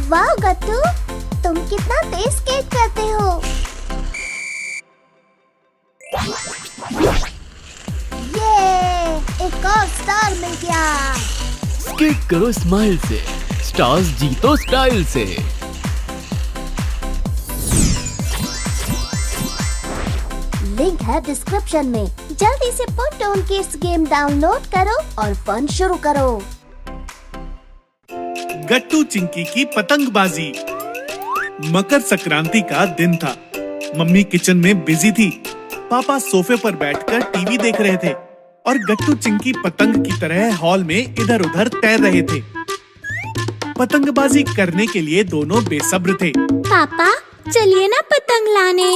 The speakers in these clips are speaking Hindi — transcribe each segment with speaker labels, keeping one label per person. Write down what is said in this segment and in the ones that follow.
Speaker 1: वाह गट्टू, तुम कितना तेज स्केट करते हो। ये एक और स्टार मिल गया।
Speaker 2: स्केट करो स्माइल से, स्टार्स जीतो स्टाइल से।
Speaker 1: लिंक है डिस्क्रिप्शन में। जल्दी से put on kids game download करो और फन शुरू करो।
Speaker 3: गट्टू चिंकी की पतंगबाजी। मकर संक्रांति का दिन था। मम्मी किचन में बिजी थी। पापा सोफे पर बैठकर टीवी देख रहे थे और गट्टू चिंकी पतंग की तरह हॉल में इधर उधर तैर रहे थे। पतंगबाजी करने के लिए दोनों बेसब्र थे।
Speaker 1: पापा चलिए ना पतंग लाने।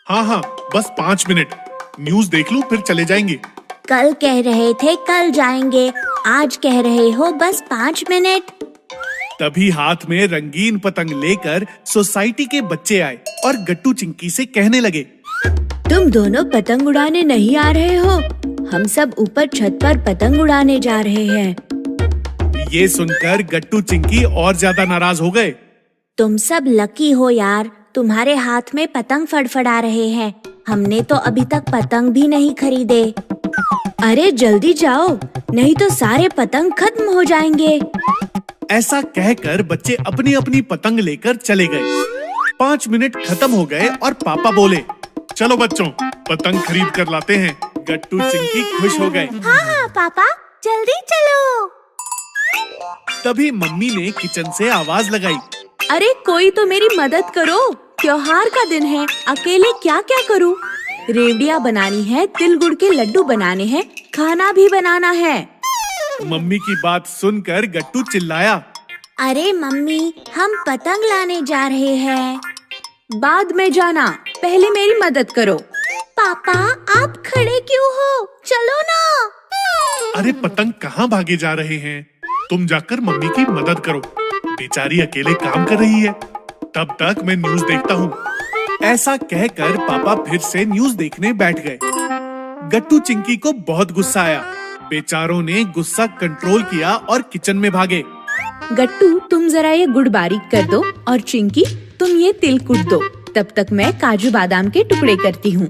Speaker 3: हाँ, बस 5 मिनट। न्यूज़ देख लूं फिर चले जाएंगे।
Speaker 1: कल कह रहे थे कल जाएंगे, आज कह रहे हो बस 5 मिनट।
Speaker 3: तभी हाथ में रंगीन पतंग लेकर सोसाइटी के बच्चे आए और गट्टू चिंकी से कहने लगे,
Speaker 4: तुम दोनों पतंग उड़ाने नहीं आ रहे हो? हम सब ऊपर छत पर पतंग उड़ाने जा रहे हैं।
Speaker 3: ये सुनकर गट्टू चिंकी और ज्यादा नाराज हो गए।
Speaker 4: तुम सब लकी हो यार, तुम्हारे हाथ में पतंग फड़फड़ा रहे हैं। हमने तो अभी तक पतंग भी नहीं खरीदे। अरे जल्दी जाओ, नहीं तो सारे पतंग खत्म हो जाएंगे।
Speaker 3: ऐसा कहकर बच्चे अपनी अपनी पतंग लेकर चले गए। 5 मिनट खत्म हो गए और पापा बोले, चलो बच्चों पतंग खरीद कर लाते हैं। गट्टू चिंकी खुश हो गए।
Speaker 1: हाँ पापा जल्दी चलो।
Speaker 3: तभी मम्मी ने किचन से आवाज लगाई,
Speaker 4: अरे कोई तो मेरी मदद करो, त्योहार का दिन है, अकेले क्या क्या करूं? रेवड़ियाँ बनानी है, तिल गुड़ के लड्डू बनाने हैं, खाना भी बनाना है।
Speaker 3: मम्मी की बात सुनकर गट्टू चिल्लाया,
Speaker 4: अरे मम्मी हम पतंग लाने जा रहे हैं। बाद में जाना, पहले मेरी मदद करो।
Speaker 1: पापा आप खड़े क्यों हो, चलो ना।
Speaker 3: अरे पतंग कहाँ भागे जा रहे हैं? तुम जाकर मम्मी की मदद करो, बेचारी अकेले काम कर रही है। तब तक मैं न्यूज़ देखता हूँ। ऐसा कहकर पापा फिर से न्यूज़ देखने बैठ गए। गट्टू चिंकी को बहुत गुस्सा आया। बेचारों ने गुस्सा कंट्रोल किया और किचन में भागे।
Speaker 4: गट्टू तुम जरा ये गुड़ बारीक कर दो और चिंकी तुम ये तिल कूट दो, तब तक मैं काजू बादाम के टुकड़े करती हूँ।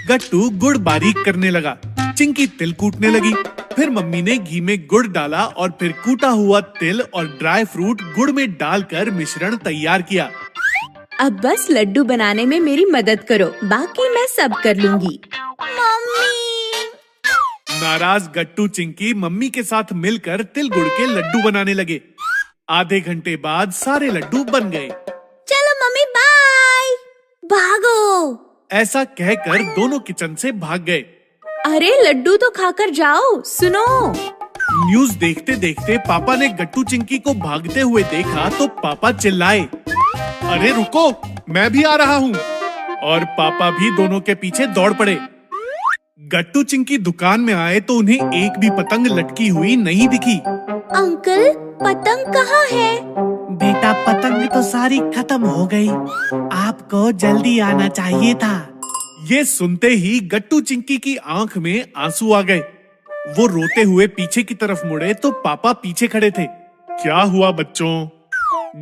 Speaker 3: गट्टू गुड़ बारीक करने लगा, चिंकी तिल कूटने लगी। फिर मम्मी ने घी में गुड़ डाला और फिर कूटा हुआ तिल और ड्राई फ्रूट गुड़ में डालकर मिश्रण तैयार किया।
Speaker 4: अब बस लड्डू बनाने में मेरी मदद करो, बाकी मैं सब कर लूंगी।
Speaker 1: मम्मी।
Speaker 3: नाराज गट्टू चिंकी मम्मी के साथ मिलकर तिल गुड़ के लड्डू बनाने लगे। आधे घंटे बाद सारे लड्डू बन गए।
Speaker 1: चलो मम्मी बाय। भागो।
Speaker 3: ऐसा कहकर दोनों किचन से भाग गए।
Speaker 4: अरे लड्डू तो खाकर जाओ, सुनो।
Speaker 3: न्यूज़ देखते देखते पापा ने गट्टू चिंकी को भागते हुए देखा तो पापा चिल्लाए, अरे रुको, मैं भी आ रहा हूँ। और पापा भी दोनों के पीछे दौड़ पड़े। गट्टू चिंकी दुकान में आए तो उन्हें एक भी पतंग लटकी हुई नहीं दिखी।
Speaker 1: अंकल पतंग कहाँ है?
Speaker 5: बेटा पतंग तो सारी खत्म हो गई, आपको जल्दी आना चाहिए था।
Speaker 3: ये सुनते ही गट्टू चिंकी की आंख में आंसू आ गए। वो रोते हुए पीछे की तरफ मुड़े तो पापा पीछे खड़े थे। क्या हुआ बच्चों?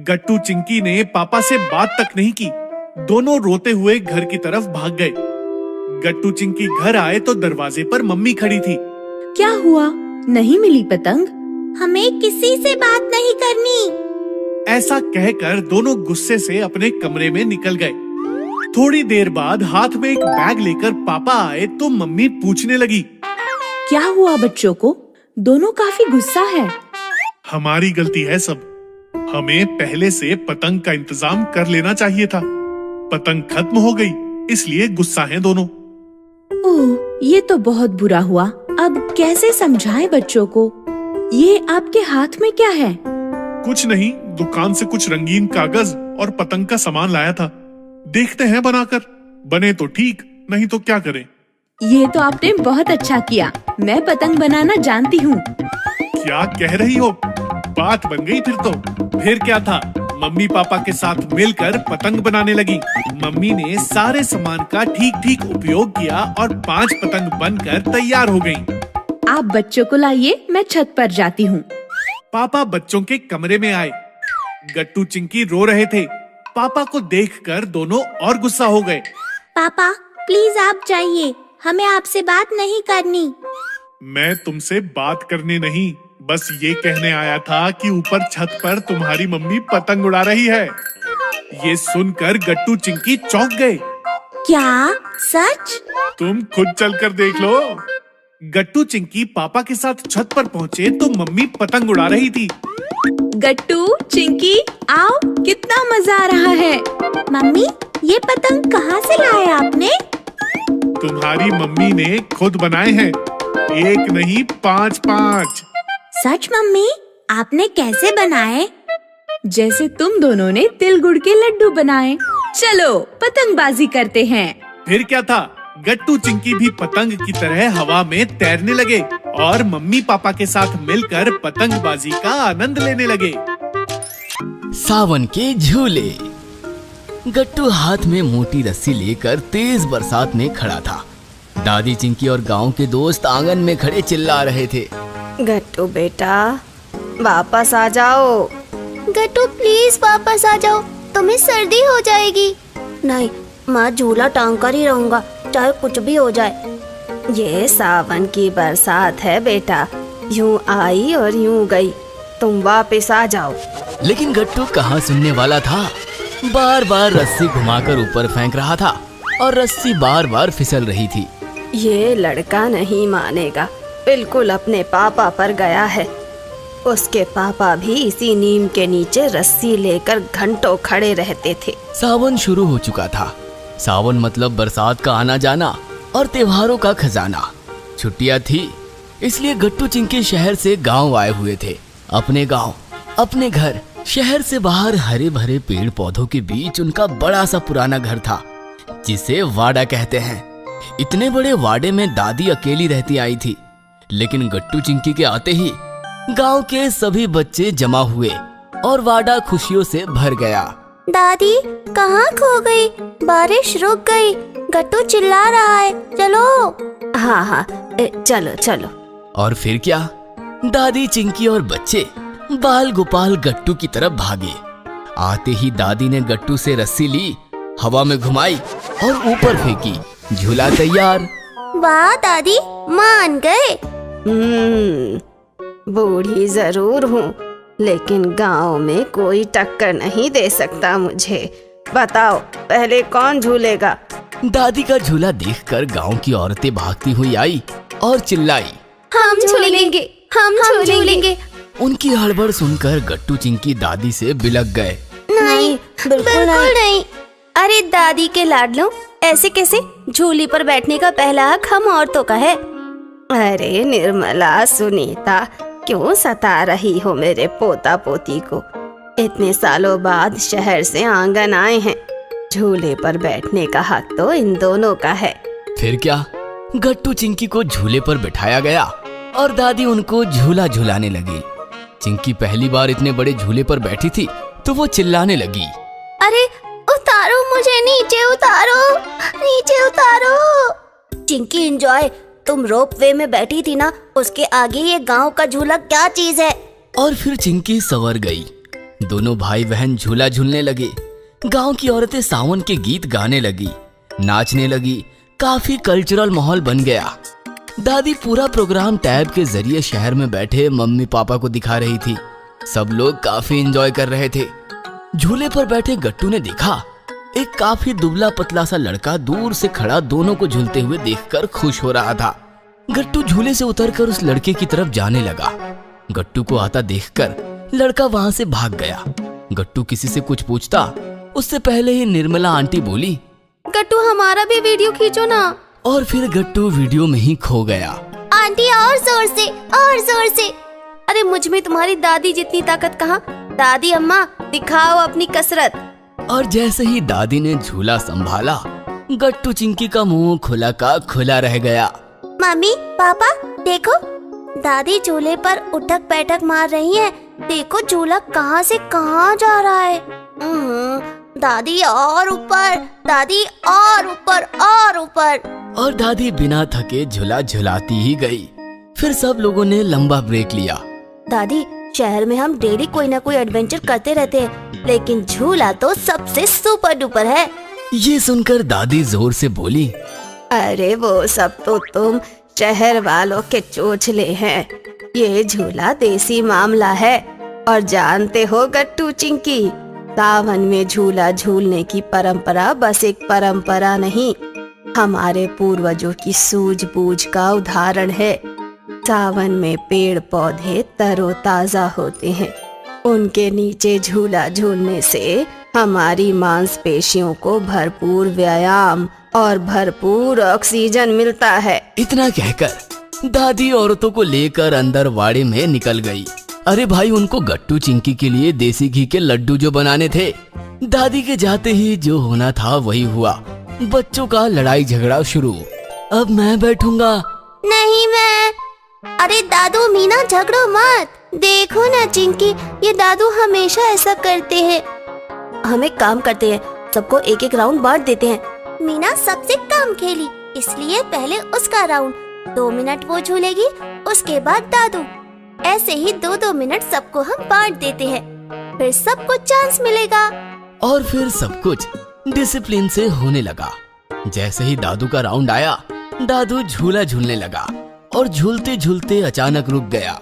Speaker 3: गट्टू चिंकी ने पापा से बात तक नहीं की। दोनों रोते हुए घर की तरफ भाग गए। गट्टू चिंकी घर आए तो दरवाजे पर मम्मी खड़ी थी।
Speaker 4: क्या हुआ, नहीं मिली पतंग?
Speaker 1: हमें किसी से बात नहीं करनी।
Speaker 3: ऐसा कहकर दोनों गुस्से से अपने कमरे में निकल गए। थोड़ी देर बाद हाथ में एक बैग लेकर पापा आए तो मम्मी पूछने लगी,
Speaker 4: क्या हुआ बच्चों को? दोनों काफी गुस्सा है।
Speaker 3: हमारी गलती है सब। हमें पहले से पतंग का इंतजाम कर लेना चाहिए था। पतंग खत्म हो गई, इसलिए गुस्सा हैं दोनों।
Speaker 4: ओह, ये तो बहुत बुरा हुआ। अब कैसे समझाएं बच्चों को? ये आपके हाथ में क्या है?
Speaker 3: कुछ नहीं, दुकान से कुछ रंगीन कागज और पतंग का सामान लाया था। देखते हैं बनाकर, बने तो ठीक, नहीं तो क्या करें।
Speaker 4: ये तो आपने बहुत अच्छा किया, मैं पतंग बनाना जानती हूँ।
Speaker 3: क्या कह रही हो? बात बन गई फिर तो। फिर क्या था, मम्मी पापा के साथ मिलकर पतंग बनाने लगी। मम्मी ने सारे सामान का ठीक ठीक उपयोग किया और 5 पतंग बनकर तैयार हो गईं।
Speaker 4: आप बच्चों को लाइए, मैं छत पर जाती हूँ।
Speaker 3: पापा बच्चों के कमरे में आए। गट्टू चिंकी रो रहे थे। पापा को देखकर दोनों और गुस्सा हो गए।
Speaker 4: पापा प्लीज आप जाइए, हमें आपसे बात नहीं करनी।
Speaker 3: मैं तुमसे बात करने नहीं, बस ये कहने आया था कि ऊपर छत पर तुम्हारी मम्मी पतंग उड़ा रही है। ये सुनकर गट्टू चिंकी चौंक गए।
Speaker 4: क्या सच?
Speaker 3: तुम खुद चलकर देख लो। गट्टू चिंकी पापा के साथ छत पर पहुँचे तो मम्मी पतंग उड़ा रही थी।
Speaker 4: गट्टू चिंकी आओ, कितना मजा आ रहा है। मम्मी ये पतंग कहाँ से लाए आपने?
Speaker 3: तुम्हारी मम्मी ने खुद बनाए हैं, एक नहीं 5-5।
Speaker 4: सच मम्मी? आपने कैसे बनाए? जैसे तुम दोनों ने तिल गुड़ के लड्डू बनाए। चलो पतंगबाजी करते हैं।
Speaker 3: फिर क्या था, गट्टू चिंकी भी पतंग की तरह हवा में तैरने लगे और मम्मी पापा के साथ मिलकर पतंगबाजी का आनंद लेने लगे।
Speaker 2: सावन के झूले। गट्टू हाथ में मोटी रस्सी लेकर तेज बरसात में खड़ा था। दादी चिंकी और गांव के दोस्त आंगन में खड़े चिल्ला रहे थे।
Speaker 6: गट्टू बेटा वापस आ जाओ।
Speaker 1: गट्टू प्लीज वापस आ जाओ, तुम्हें सर्दी हो जाएगी।
Speaker 6: नहीं, मैं झूला टांग कर ही रहूंगा, चाहे कुछ भी हो जाए। ये सावन की बरसात है बेटा, यूं आई और यूं गई, तुम वापस आ जाओ।
Speaker 2: लेकिन गट्टू कहाँ सुनने वाला था। बार बार रस्सी घुमाकर ऊपर फेंक रहा था और रस्सी बार बार फिसल रही थी।
Speaker 6: ये लड़का नहीं मानेगा, बिल्कुल अपने पापा पर गया है। उसके पापा भी इसी नीम के नीचे रस्सी लेकर घंटों खड़े रहते थे।
Speaker 2: सावन शुरू हो चुका था। सावन मतलब बरसात का आना जाना और त्योहारों का खजाना। छुट्टियां थी, इसलिए गट्टू चिंकी शहर से गांव आए हुए थे। अपने गांव, अपने घर। शहर से बाहर हरे भरे पेड़ पौधों के बीच उनका बड़ा सा पुराना घर था, जिसे वाड़ा कहते हैं। इतने बड़े वाड़े में दादी अकेली रहती आई थी, लेकिन गट्टू चिंकी के आते ही गांव के सभी बच्चे जमा हुए और वाड़ा खुशियों से भर गया।
Speaker 1: दादी कहाँ खो गई? बारिश रुक गई, गट्टू चिल्ला रहा है, चलो।
Speaker 6: हाँ हाँ चलो चलो।
Speaker 2: और फिर क्या, दादी चिंकी और बच्चे बाल गोपाल गट्टू की तरफ भागे। आते ही दादी ने गट्टू से रस्सी ली, हवा में घुमाई और ऊपर फेंकी। झूला तैयार।
Speaker 1: वाह दादी, मान गए।
Speaker 6: बूढ़ी जरूर हूँ, लेकिन गांव में कोई टक्कर नहीं दे सकता मुझे। बताओ पहले कौन झूलेगा?
Speaker 2: दादी का झूला देखकर गांव की औरतें भागती हुई आई और चिल्लाई,
Speaker 1: हम झूलेंगे, हम झूलेंगे।
Speaker 2: उनकी हड़बड़ सुनकर गट्टू चिंकी दादी से बिलक गए।
Speaker 1: नहीं, बिल्कुल नहीं।
Speaker 6: अरे दादी के लाडलों, ऐसे कैसे? झूली पर बैठने का पहला हक हम औरतों का है। अरे निर्मला, सुनीता, क्यों सता रही हो मेरे पोता पोती को? इतने सालों बाद शहर से आंगन आए हैं, झूले पर बैठने का हक तो इन दोनों का है।
Speaker 2: फिर क्या, गट्टू चिंकी को झूले पर बिठाया गया और दादी उनको झूला झुलाने लगी। चिंकी पहली बार इतने बड़े झूले पर बैठी थी तो वो चिल्लाने लगी,
Speaker 1: अरे उतारो मुझे, नीचे उतारो, नीचे उतारो।
Speaker 6: चिंकी एंजॉय, तुम रोप वे में बैठी थी ना, उसके आगे ये गांव का झूला क्या चीज है?
Speaker 2: और फिर चिंकी संवर गई। दोनों भाई बहन झूला झूलने लगे। गांव की औरतें सावन के गीत गाने लगी, नाचने लगी। काफी कल्चरल माहौल बन गया। दादी पूरा प्रोग्राम टैब के जरिए शहर में बैठे मम्मी पापा को दिखा रही थी। सब लोग काफी एंजॉय कर रहे थे। झूले पर बैठे गट्टू ने देखा, एक काफी दुबला पतला सा लड़का दूर से खड़ा दोनों को झूलते हुए देखकर खुश हो रहा था। गट्टू झूले से उतरकर उस लड़के की तरफ जाने लगा। गट्टू को आता देखकर लड़का वहां से भाग गया। गट्टू किसी से कुछ पूछता, उससे पहले ही निर्मला आंटी बोली,
Speaker 6: गट्टू हमारा भी वीडियो खींचो ना।
Speaker 2: और फिर गट्टू वीडियो में ही खो गया।
Speaker 1: आंटी और जोर से, और जोर से।
Speaker 6: अरे मुझ में तुम्हारी दादी जितनी ताकत कहाँ? दादी अम्मा दिखाओ अपनी कसरत।
Speaker 2: और जैसे ही दादी ने झूला संभाला, गट्टू चिंकी का मुंह खुला का खुला रह गया।
Speaker 1: मम्मी पापा देखो, दादी झूले पर उठक बैठक मार रही है। देखो झूला कहाँ से कहाँ जा रहा है। दादी और ऊपर, दादी और ऊपर, और ऊपर।
Speaker 2: और दादी बिना थके झूला झुलाती ही गई। फिर सब लोगों ने लंबा ब्रेक लिया।
Speaker 6: दादी शहर में हम डेली कोई ना कोई एडवेंचर करते रहते हैं, लेकिन झूला तो सबसे सुपर डुपर है।
Speaker 2: ये सुनकर दादी जोर से बोली,
Speaker 6: अरे वो सब तो तुम शहर वालों के चोचले हैं, ये झूला देसी मामला है। और जानते हो गट्टू चिंकी, सावन में झूला झूलने की परंपरा बस एक परंपरा नहीं, हमारे पूर्वजों की सूझबूझ का उदाहरण है। सावन में पेड़ पौधे तरोताजा होते हैं, उनके नीचे झूला झूलने से हमारी मांसपेशियों को भरपूर व्यायाम और भरपूर ऑक्सीजन मिलता है।
Speaker 2: इतना कहकर दादी औरतों को लेकर अंदर वाड़े में निकल गई। अरे भाई, उनको गट्टू चिंकी के लिए देसी घी के लड्डू जो बनाने थे, दादी के जाते ही जो होना था वही हुआ। बच्चों का लड़ाई झगड़ा शुरू। अब मैं बैठूंगा।
Speaker 1: नहीं मैं। अरे दादू मीना झगड़ो मत, देखो ना चिंकी, ये दादू हमेशा ऐसा करते हैं।
Speaker 6: हम एक काम करते हैं, सबको एक एक राउंड बांट देते हैं।
Speaker 1: मीना सबसे कम खेली, इसलिए पहले उसका राउंड, 2 मिनट वो झूलेगी, उसके बाद दादू। ऐसे ही 2-2 मिनट सबको हम बांट देते हैं, फिर सबको चांस मिलेगा।
Speaker 2: और फिर सब कुछ डिसिप्लिन से होने लगा। जैसे ही दादू का राउंड आया, दादू झूला झूलने लगा और झूलते झूलते अचानक रुक गया।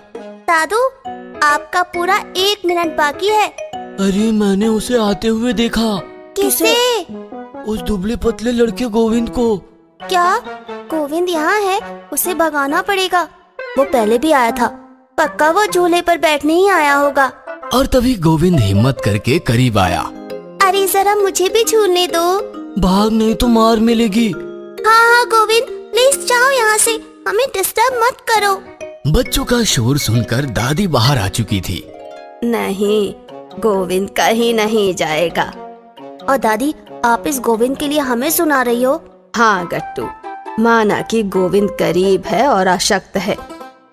Speaker 1: दादू, आपका पूरा 1 मिनट बाकी है।
Speaker 2: अरे मैंने उसे आते हुए देखा।
Speaker 1: किसे?
Speaker 2: उस दुबले पतले लड़के गोविंद को।
Speaker 1: क्या गोविंद यहाँ है? उसे भगाना पड़ेगा।
Speaker 6: वो पहले भी आया था, पक्का वो झूले पर बैठने ही आया होगा।
Speaker 2: और तभी गोविंद हिम्मत करके करीब आया।
Speaker 1: अरे जरा मुझे भी झूलने दो।
Speaker 2: भाग, नहीं तो मार मिलेगी।
Speaker 1: हाँ गोविंद, प्लीज जाओ यहाँ से, हमें डिस्टर्ब मत करो।
Speaker 2: बच्चों का शोर सुनकर दादी बाहर आ चुकी थी।
Speaker 6: नहीं, गोविंद कहीं नहीं जाएगा।
Speaker 1: और दादी, आप इस गोविंद के लिए हमें सुना रही हो?
Speaker 6: हाँ गट्टू, माना कि गोविंद गरीब है और अशक्त है,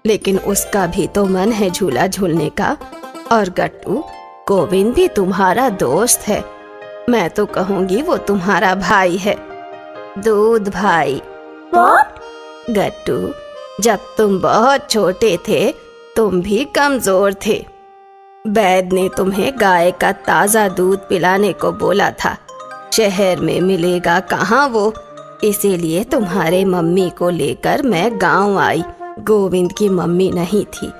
Speaker 6: लेकिन उसका भी तो मन है झूला झूलने का। और गट्टू, गोविंद भी तुम्हारा दोस्त है, मैं तो कहूँगी वो तुम्हारा भाई है, दूध भाई। गट्टू, जब तुम बहुत छोटे थे, तुम भी कमजोर थे। वैद्य ने तुम्हें गाय का ताजा दूध पिलाने को बोला था, शहर में मिलेगा कहाँ वो, इसीलिए तुम्हारे मम्मी को लेकर मैं गांव आई। गोविंद की मम्मी नहीं थी,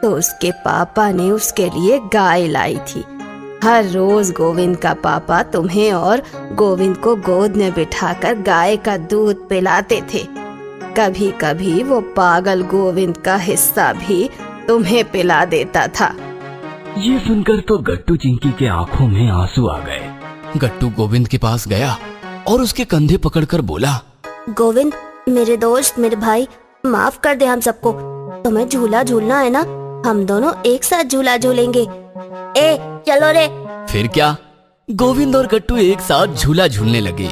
Speaker 6: तो उसके पापा ने उसके लिए गाय लाई थी। हर रोज गोविंद का पापा तुम्हें और गोविंद को गोद में बिठाकर गाय का दूध पिलाते थे। कभी कभी वो पागल गोविंद का हिस्सा भी तुम्हें पिला देता था।
Speaker 2: ये सुनकर तो गट्टू चिंकी के आंखों में आंसू आ गए। गट्टू गोविंद के पास गया और उसके कंधे पकड़कर बोला,
Speaker 6: गोविंद, मेरे दोस्त, मेरे भाई, माफ कर दे हम सबको। तुम्हें झूला झूलना है ना, हम दोनों एक साथ झूला झूलेंगे। ए चलो रे।
Speaker 2: फिर क्या, गोविंद और गट्टू एक साथ झूला झूलने लगे।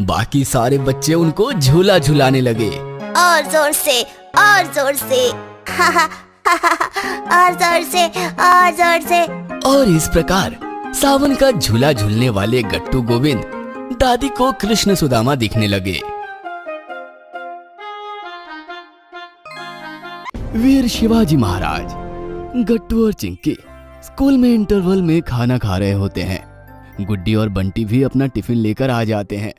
Speaker 2: बाकी सारे बच्चे उनको झूला झूलाने लगे।
Speaker 1: और जोर से, और जोर से, और जोर से, और जोर से।
Speaker 2: और इस प्रकार सावन का झूला झूलने वाले गट्टू गोविंद दादी को कृष्ण सुदामा दिखने लगे। वीर शिवाजी महाराज। गट्टू और चिंकी स्कूल में इंटरवल में खाना खा रहे होते हैं। गुड्डी और बंटी भी अपना टिफिन लेकर आ जाते हैं।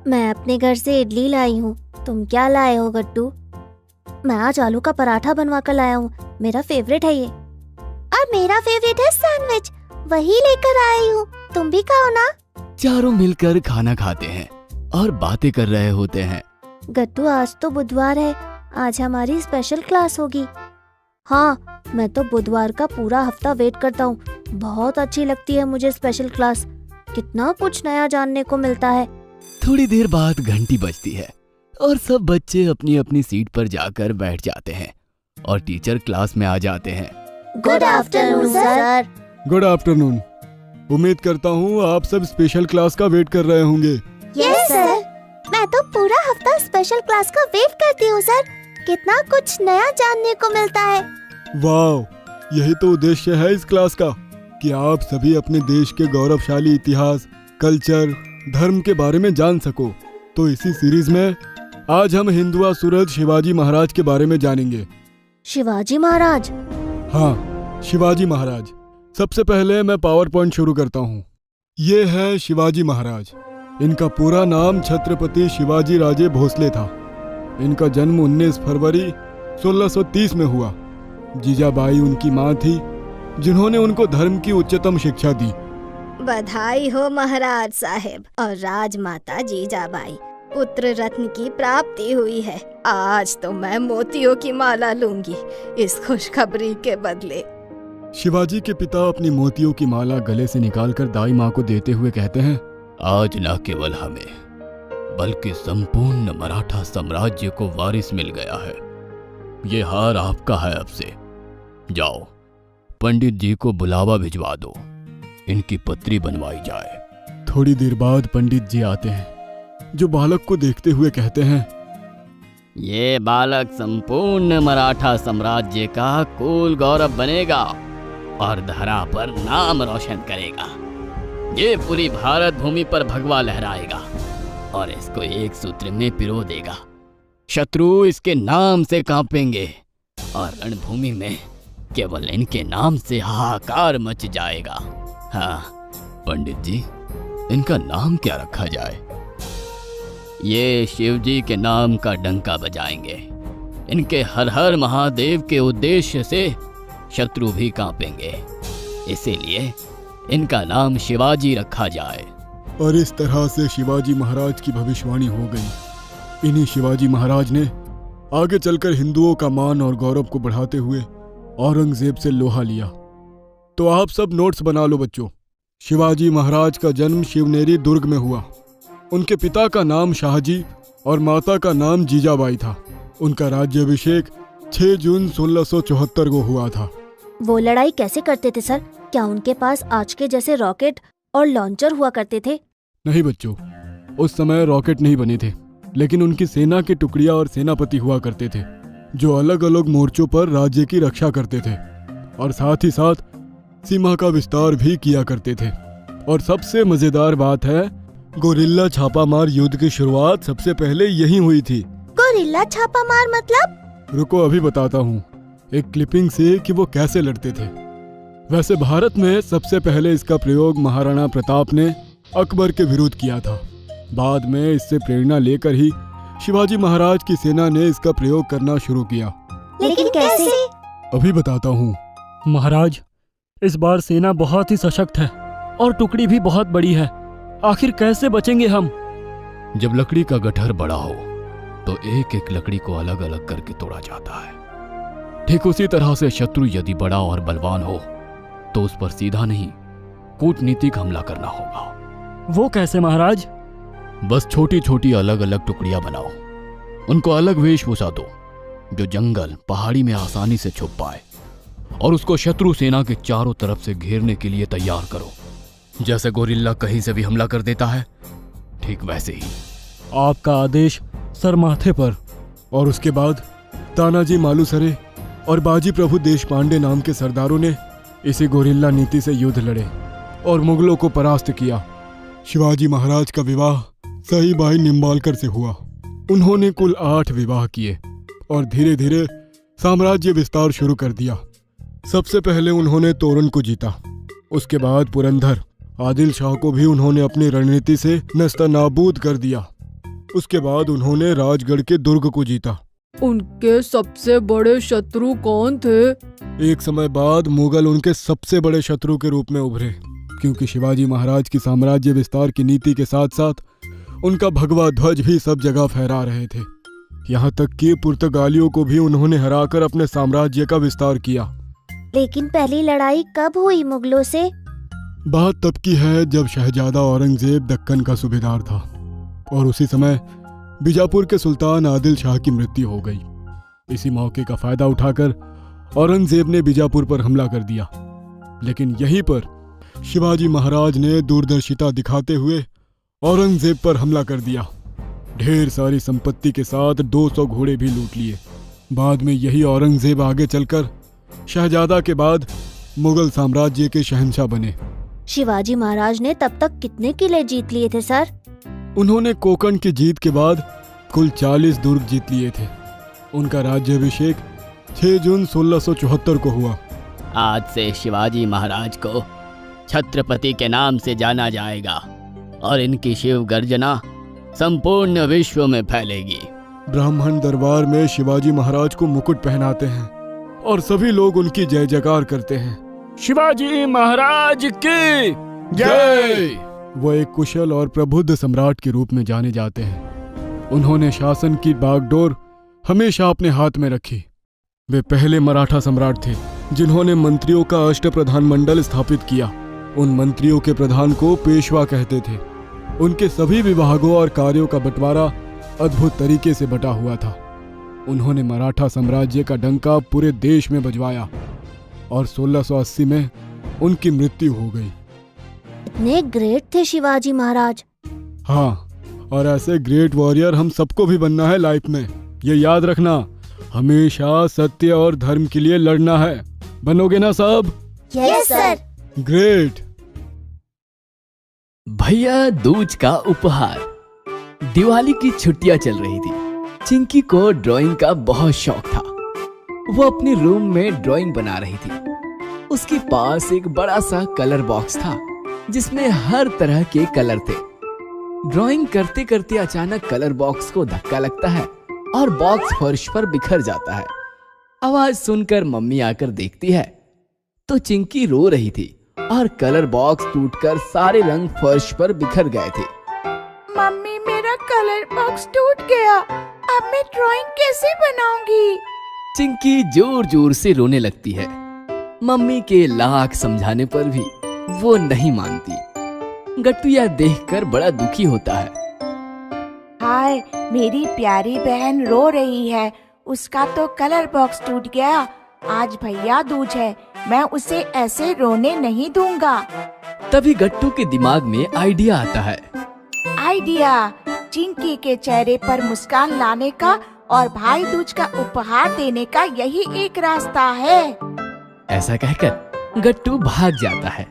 Speaker 1: मैं अपने घर से इडली लाई हूँ, तुम क्या लाए हो गट्टू? मैं आज आलू का पराठा बनवा कर लाया हूँ, मेरा फेवरेट है ये। और मेरा फेवरेट है सैंडविच, वही लेकर आई हूँ, तुम भी खाओ ना।
Speaker 2: चारों मिलकर खाना खाते हैं और बातें कर रहे होते हैं।
Speaker 1: गट्टू, आज तो बुधवार है, आज हमारी स्पेशल क्लास होगी। हाँ, मैं तो बुधवार का पूरा हफ्ता वेट करता हूँ, बहुत अच्छी लगती है मुझे स्पेशल क्लास, कितना कुछ नया जानने को मिलता है।
Speaker 2: थोड़ी देर बाद घंटी बजती है और सब बच्चे अपनी अपनी सीट पर जाकर बैठ जाते हैं और टीचर क्लास में आ जाते हैं।
Speaker 1: Good afternoon sir.
Speaker 7: Good afternoon. उम्मीद करता हूँ आप सब स्पेशल क्लास का वेट कर रहे होंगे।
Speaker 1: यस सर, मैं तो पूरा हफ्ता स्पेशल क्लास का वेट करती हूँ सर, कितना कुछ नया जानने को मिलता है।
Speaker 7: वाह, यही तो उद्देश्य है इस क्लास का, कि आप सभी अपने देश के गौरवशाली इतिहास, कल्चर, धर्म के बारे में जान सको। तो इसी सीरीज में आज हम हिंदुआ सूरज शिवाजी महाराज के बारे में जानेंगे।
Speaker 1: शिवाजी महाराज?
Speaker 7: हाँ, शिवाजी महाराज। सबसे पहले मैं पावर पॉइंट शुरू करता हूँ। ये है शिवाजी महाराज। इनका पूरा नाम छत्रपति शिवाजी राजे भोसले था। इनका जन्म 19 फरवरी 1630 में हुआ। जीजाबाई उनकी माँ थी, जिन्होंने उनको धर्म की उच्चतम शिक्षा दी।
Speaker 6: बधाई हो महाराज साहेब और राजमाता जीजाबाई, पुत्र रत्न की प्राप्ति हुई है। आज तो मैं मोतियों की माला लूंगी इस खुशखबरी के बदले।
Speaker 7: शिवाजी के पिता अपनी मोतियों की माला गले से निकालकर दाई माँ को देते हुए कहते हैं,
Speaker 2: आज न केवल हमें बल्कि संपूर्ण मराठा साम्राज्य को वारिस मिल गया है। ये हार आपका है। अब से जाओ, पंडित जी को बुलावा भिजवा दो, इनकी पत्री बनवाई जाए।
Speaker 7: थोड़ी देर बाद पंडित जी आते हैं, जो बालक को देखते हुए कहते हैं,
Speaker 2: ये बालक संपूर्ण मराठा साम्राज्य का कुल गौरव बनेगा और धरा पर नाम रोशन करेगा। ये पूरी भारत भूमि पर भगवा लहराएगा और इसको एक सूत्र में पिरो देगा। शत्रु इसके नाम से कांपेंगे और रणभूमि में केवल इनके नाम से हाहाकार मच जाएगा। हाँ पंडित जी, इनका नाम क्या रखा जाए? ये शिव जी के नाम का डंका बजाएंगे। इनके हर हर महादेव के उद्देश्य से शत्रु भी कांपेंगे, इसीलिए इनका नाम शिवाजी रखा जाए।
Speaker 7: और इस तरह से शिवाजी महाराज की भविष्यवाणी हो गई। इन्हीं शिवाजी महाराज ने आगे चलकर हिंदुओं का मान और गौरव को बढ़ाते हुए औरंगजेब से लोहा लिया। तो आप सब नोट्स बना लो बच्चों। शिवाजी महाराज का जन्म शिवनेरी दुर्ग में हुआ। उनके पिता का नाम शाहजी और माता का नाम जीजाबाई था। उनका राज्याभिषेक 6 जून 1674 को हुआ था।
Speaker 4: वो लड़ाई कैसे करते थे सर? क्या उनके पास आज के जैसे रॉकेट और लॉन्चर हुआ करते थे?
Speaker 7: नहीं बच्चों, उस समय रॉकेट नहीं बने थे, लेकिन उनकी सेना की टुकड़ियां और सेनापति हुआ करते थे, जो अलग अलग मोर्चों पर राज्य की रक्षा करते थे और साथ ही साथ सीमा का विस्तार भी किया करते थे। और सबसे मजेदार बात है, गोरिल्ला छापामार युद्ध की शुरुआत सबसे पहले यही हुई थी।
Speaker 1: गोरिल्ला छापामार मतलब?
Speaker 7: रुको अभी बताता हूँ एक क्लिपिंग से कि वो कैसे लड़ते थे। वैसे भारत में सबसे पहले इसका प्रयोग महाराणा प्रताप ने अकबर के विरुद्ध किया था। बाद में इससे प्रेरणा लेकर ही शिवाजी महाराज की सेना ने इसका प्रयोग करना शुरू किया।
Speaker 1: लेकिन कैसे?
Speaker 7: अभी बताता हूँ।
Speaker 8: महाराज, इस बार सेना बहुत ही सशक्त है और टुकड़ी भी बहुत बड़ी है। आखिर कैसे बचेंगे हम?
Speaker 2: जब लकड़ी का गट्ठर बड़ा हो तो एक एक लकड़ी को अलग अलग करके तोड़ा जाता है। ठीक उसी तरह से शत्रु यदि बड़ा और बलवान हो तो उस पर सीधा नहीं, कूटनीतिक हमला करना होगा।
Speaker 8: वो कैसे महाराज?
Speaker 2: बस छोटी छोटी अलग अलग टुकड़ियां बनाओ, उनको अलग वेशभूषा दो जो जंगल पहाड़ी में आसानी से छुप पाए, और उसको शत्रु सेना के चारों तरफ से घेरने के लिए तैयार करो। जैसे गोरिल्ला कहीं से भी हमला कर देता है, ठीक वैसे ही।
Speaker 8: आपका आदेश सर माथे पर।
Speaker 7: और उसके बाद तानाजी मालुसरे और बाजी प्रभु देशपांडे नाम के सरदारों ने इसी गोरिल्ला नीति से युद्ध लड़े और मुगलों को परास्त किया। शिवाजी महाराज का विवाह सईबाई निम्बालकर से हुआ। उन्होंने कुल 8 विवाह किए और धीरे धीरे साम्राज्य विस्तार शुरू कर दिया। सबसे पहले उन्होंने तोरन को जीता। उसके बाद पुरंदर आदिल शाह को भी उन्होंने अपनी रणनीति से नस्तनाबूद कर दिया। उसके बाद उन्होंने राजगढ़ के दुर्ग को जीता।
Speaker 9: उनके सबसे बड़े शत्रु कौन थे?
Speaker 7: एक समय बाद मुगल उनके सबसे बड़े शत्रु के रूप में उभरे, क्योंकि शिवाजी महाराज की साम्राज्य विस्तार की नीति के साथ साथ उनका भगवा ध्वज भी सब जगह फहरा रहे थे। यहाँ तक कि पुर्तगालियों को भी उन्होंने हराकर अपने साम्राज्य का विस्तार किया।
Speaker 1: लेकिन पहली लड़ाई कब हुई मुगलों से?
Speaker 7: बात तब की है जब शहजादा औरंगजेब दक्कन का सूबेदार था और उसी समय बीजापुर के सुल्तान आदिल शाह की मृत्यु हो गई। इसी मौके का फायदा उठाकर औरंगजेब ने बीजापुर पर हमला कर दिया। लेकिन यहीं पर शिवाजी महाराज ने दूरदर्शिता दिखाते हुए औरंगजेब पर हमला कर दिया। ढेर सारी संपत्ति के साथ 200 घोड़े भी लूट लिए। बाद में यही औरंगजेब आगे चलकर शहजादा के बाद मुगल साम्राज्य के शहंशाह बने।
Speaker 1: शिवाजी महाराज ने तब तक कितने किले जीत लिए थे सर?
Speaker 7: उन्होंने कोकण की जीत के बाद कुल 40 दुर्ग जीत लिए थे। उनका राज्याभिषेक 6 जून 1674 को हुआ।
Speaker 2: आज से शिवाजी महाराज को छत्रपति के नाम से जाना जाएगा और इनकी शिव गर्जना संपूर्ण विश्व में फैलेगी।
Speaker 7: ब्राह्मण दरबार में शिवाजी महाराज को मुकुट पहनाते हैं और सभी लोग उनकी जय जयकार करते हैं।
Speaker 8: शिवाजी महाराज की
Speaker 7: जय। वो एक कुशल और प्रबुद्ध सम्राट के रूप में जाने जाते हैं। उन्होंने शासन की बागडोर हमेशा अपने हाथ में रखी। वे पहले मराठा सम्राट थे जिन्होंने मंत्रियों का अष्टप्रधान मंडल स्थापित किया। उन मंत्रियों के प्रधान को पेशवा कहते थे। उनके सभी विभागों और कार्यों का बंटवारा अद्भुत तरीके से बटा हुआ था। उन्होंने मराठा साम्राज्य का डंका पूरे देश में बजवाया और 1680 में उनकी मृत्यु हो गई।
Speaker 1: इतने ग्रेट थे शिवाजी महाराज।
Speaker 7: हाँ, और ऐसे ग्रेट वॉरियर हम सबको भी बनना है लाइफ में। ये याद रखना, हमेशा सत्य और धर्म के लिए लड़ना है। बनोगे ना सब?
Speaker 1: Yes sir.
Speaker 7: ग्रेट।
Speaker 2: भैया दूज का उपहार। दिवाली की छुट्टियां चल रही थी। चिंकी को ड्राइंग का बहुत शौक था। वो अपने रूम में ड्राइंग बना रही थी। उसके पास एक बड़ा सा कलर बॉक्स था जिसमें हर तरह के कलर थे। ड्राइंग करते करते अचानक कलर बॉक्स को धक्का लगता है और बॉक्स फर्श पर बिखर जाता है। आवाज सुनकर मम्मी आकर देखती है तो चिंकी रो रही थी और कलर बॉक्स टूटकर सारे रंग फर्श पर बिखर गए थे।
Speaker 4: मम्मी, मेरा कलर बॉक्स टूट गया। अब मैं ड्राइंग कैसे बनाऊंगी?
Speaker 2: चिंकी जोर जोर से रोने लगती है। मम्मी के लाख समझाने पर भी वो नहीं मानती। गट्टू यह देखकर बड़ा दुखी होता है।
Speaker 4: हाय, मेरी प्यारी बहन रो रही है। उसका तो कलर बॉक्स टूट गया। आज भैया दूज है, मैं उसे ऐसे रोने नहीं दूंगा।
Speaker 2: तभी गट्टू के दिमाग में आइडिया आता है।
Speaker 4: आइडिया! चिंकी के चेहरे पर मुस्कान लाने का और भाई दूज का उपहार देने का यही एक रास्ता है।
Speaker 2: ऐसा कहकर गट्टू भाग जाता है।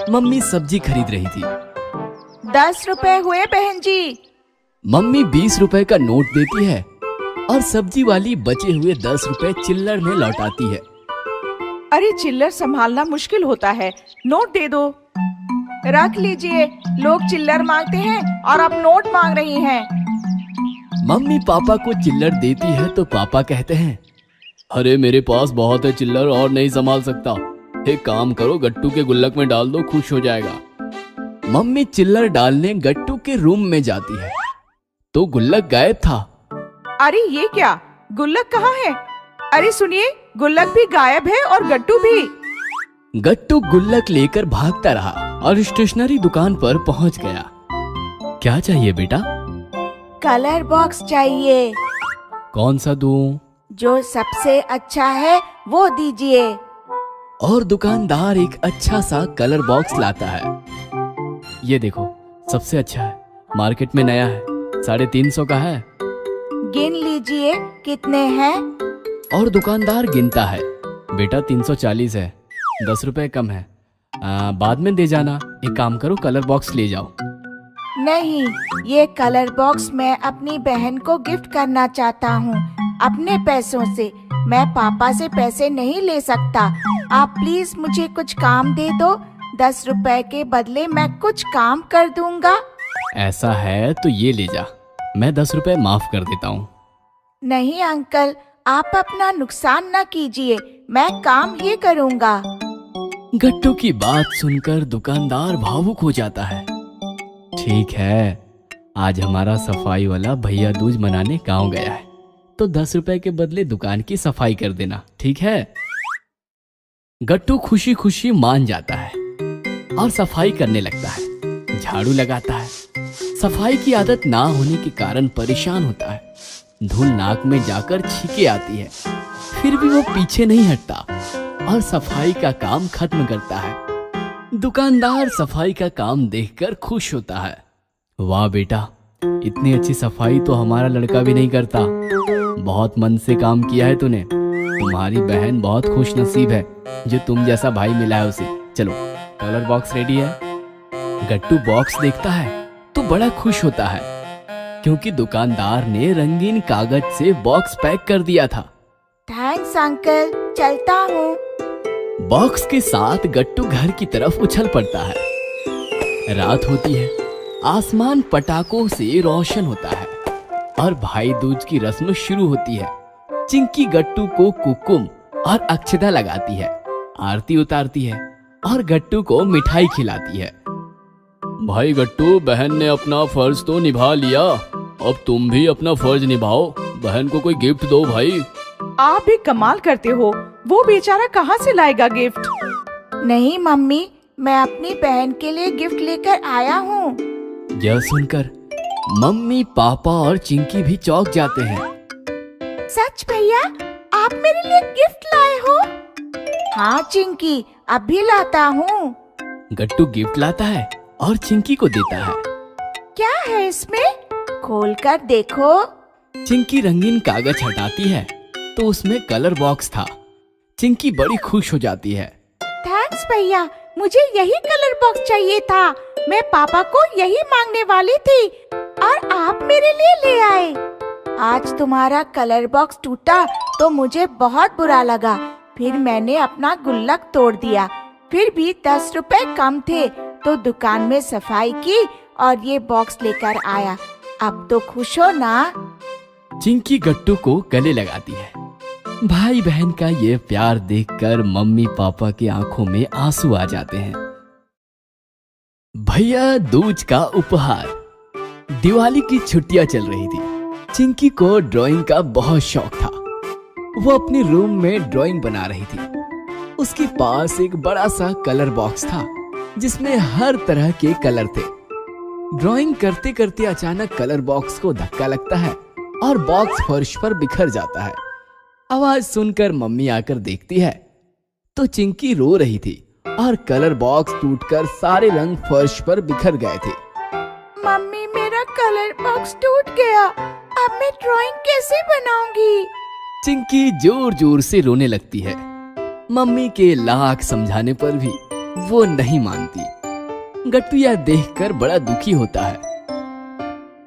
Speaker 2: मम्मी सब्जी खरीद रही थी।
Speaker 4: 10 रुपए हुए बहन जी।
Speaker 2: मम्मी 20 रुपए का नोट देती है और सब्जी वाली बचे हुए 10 रुपए चिल्लर में लौटाती है।
Speaker 10: अरे चिल्लर संभालना मुश्किल होता है, नोट दे दो। रख लीजिए, लोग चिल्लर मांगते हैं और आप नोट मांग रही हैं।
Speaker 2: मम्मी पापा को चिल्लर देती है तो पापा कहते हैं, अरे मेरे पास बहुत है चिल्लर और नहीं संभाल सकता। एक काम करो, गट्टू के गुल्लक में डाल दो, खुश हो जाएगा। मम्मी चिल्लर डालने गट्टू के रूम में जाती है तो गुल्लक गायब था।
Speaker 10: अरे ये क्या, गुल्लक कहाँ है? अरे सुनिए, गुल्लक भी गायब है और गट्टू भी।
Speaker 2: गट्टू गुल्लक लेकर भागता रहा और स्टेशनरी दुकान पर पहुंच गया। क्या चाहिए बेटा?
Speaker 4: कलर बॉक्स चाहिए।
Speaker 2: कौन सा दूं?
Speaker 4: जो सबसे अच्छा है वो दीजिए।
Speaker 2: और दुकानदार एक अच्छा सा कलर बॉक्स लाता है। ये देखो, सबसे अच्छा है, मार्केट में नया है, 350 का है।
Speaker 4: गिन लीजिए कितने हैं।
Speaker 2: और दुकानदार गिनता है। बेटा 340 है, 10 रुपए कम है, बाद में दे जाना। एक काम करो, कलर बॉक्स ले जाओ।
Speaker 4: नहीं, ये कलर बॉक्स मैं अपनी बहन को गिफ्ट करना चाहता हूँ, अपने पैसों से। मैं पापा से पैसे नहीं ले सकता। आप प्लीज मुझे कुछ काम दे दो। 10 रुपए के बदले मैं कुछ काम कर दूंगा।
Speaker 2: ऐसा है तो ये ले जा, मैं 10 रुपए माफ कर देता हूँ।
Speaker 4: नहीं अंकल, आप अपना नुकसान न कीजिए, मैं काम ही करूँगा।
Speaker 2: गट्टू की बात सुनकर दुकानदार भावुक हो जाता है। ठीक है, आज हमारा सफाई वाला भैया दूज मनाने गांव गया है तो 10 रुपए के बदले दुकान की सफाई कर देना, ठीक है? गट्टू खुशी खुशी मान जाता है और सफाई करने लगता है। झाड़ू लगाता है। सफाई की आदत ना होने के कारण परेशान होता है। धूल नाक में जाकर छींके आती है, फिर भी वो पीछे नहीं हटता और सफाई का काम खत्म करता है। दुकानदार सफाई का काम देखकर खुश होता है। वाह बेटा, इतनी अच्छी सफाई तो हमारा लड़का भी नहीं करता। बहुत मन से काम किया है तूने। तुम्हारी बहन बहुत खुश नसीब है जो तुम जैसा भाई मिला है उसे। चलो, कलर बॉक्स रेडी है। गट्टू बॉक्स देखता है तो बड़ा खुश होता है क्योंकि दुकानदार ने रंगीन कागज से बॉक्स पैक कर दिया था।
Speaker 4: थैंक्स अंकल, चलता हूँ।
Speaker 2: बॉक्स के साथ गट्टू घर की तरफ उछल पड़ता है। रात होती है, आसमान पटाखों से रोशन होता है और भाई दूज की रस्म शुरू होती है। चिंकी गट्टू को कुकुम और अक्षता लगाती है, आरती उतारती है और गट्टू को मिठाई खिलाती है।
Speaker 8: भाई गट्टू, बहन ने अपना फर्ज तो निभा लिया, अब तुम भी अपना फर्ज निभाओ, बहन को कोई गिफ्ट दो भाई।
Speaker 10: आप भी कमाल करते हो, वो बेचारा कहाँ से लाएगा गिफ्ट?
Speaker 11: नहीं मम्मी, मैं अपनी बहन के लिए गिफ्ट लेकर आया हूँ।
Speaker 2: यह सुनकर मम्मी, पापा और चिंकी भी चौंक जाते हैं।
Speaker 11: सच भैया, आप मेरे लिए गिफ्ट लाए हो? हाँ चिंकी, अभी लाता हूँ।
Speaker 2: गट्टू गिफ्ट लाता है और चिंकी को देता है।
Speaker 11: क्या है इसमें? खोल कर देखो।
Speaker 2: चिंकी रंगीन कागज हटाती है तो उसमें कलर बॉक्स था। चिंकी बड़ी खुश हो जाती है।
Speaker 11: थैंक्स भैया, मुझे यही कलर बॉक्स चाहिए था। मैं पापा को यही मांगने वाली थी और आप मेरे लिए ले आए। आज तुम्हारा कलर बॉक्स टूटा तो मुझे बहुत बुरा लगा। फिर मैंने अपना गुल्लक तोड़ दिया। फिर भी 10 रुपए कम थे तो दुकान में सफाई की और ये बॉक्स लेकर आया। अब तो खुश हो ना?
Speaker 2: चिंकी गट्टू को गले लगाती है। भाई बहन का ये प्यार देखकर मम्मी पापा की आंखों में आंसू आ जाते हैं। भैया दूज का उपहार। दिवाली की छुट्टियां चल रही थी। चिंकी को ड्राइंग का बहुत शौक था। वो अपने रूम में ड्राइंग बना रही थी। उसके पास एक बड़ा सा कलर बॉक्स था जिसमें हर तरह के कलर थे। ड्राइंग करते करते अचानक कलर बॉक्स को धक्का लगता है और बॉक्स फर्श पर बिखर जाता है। आवाज सुनकर मम्मी आकर देखती है तो चिंकी रो रही थी और कलर बॉक्स टूटकर सारे रंग फर्श पर बिखर गए थे।
Speaker 11: मम्मी, मेरा कलर बॉक्स टूट गया। अब मैं ड्राइंग कैसे बनाऊंगी?
Speaker 2: चिंकी जोर जोर से रोने लगती है। मम्मी के लाख समझाने पर भी वो नहीं मानती। गट्टू यह देखकर बड़ा दुखी होता है।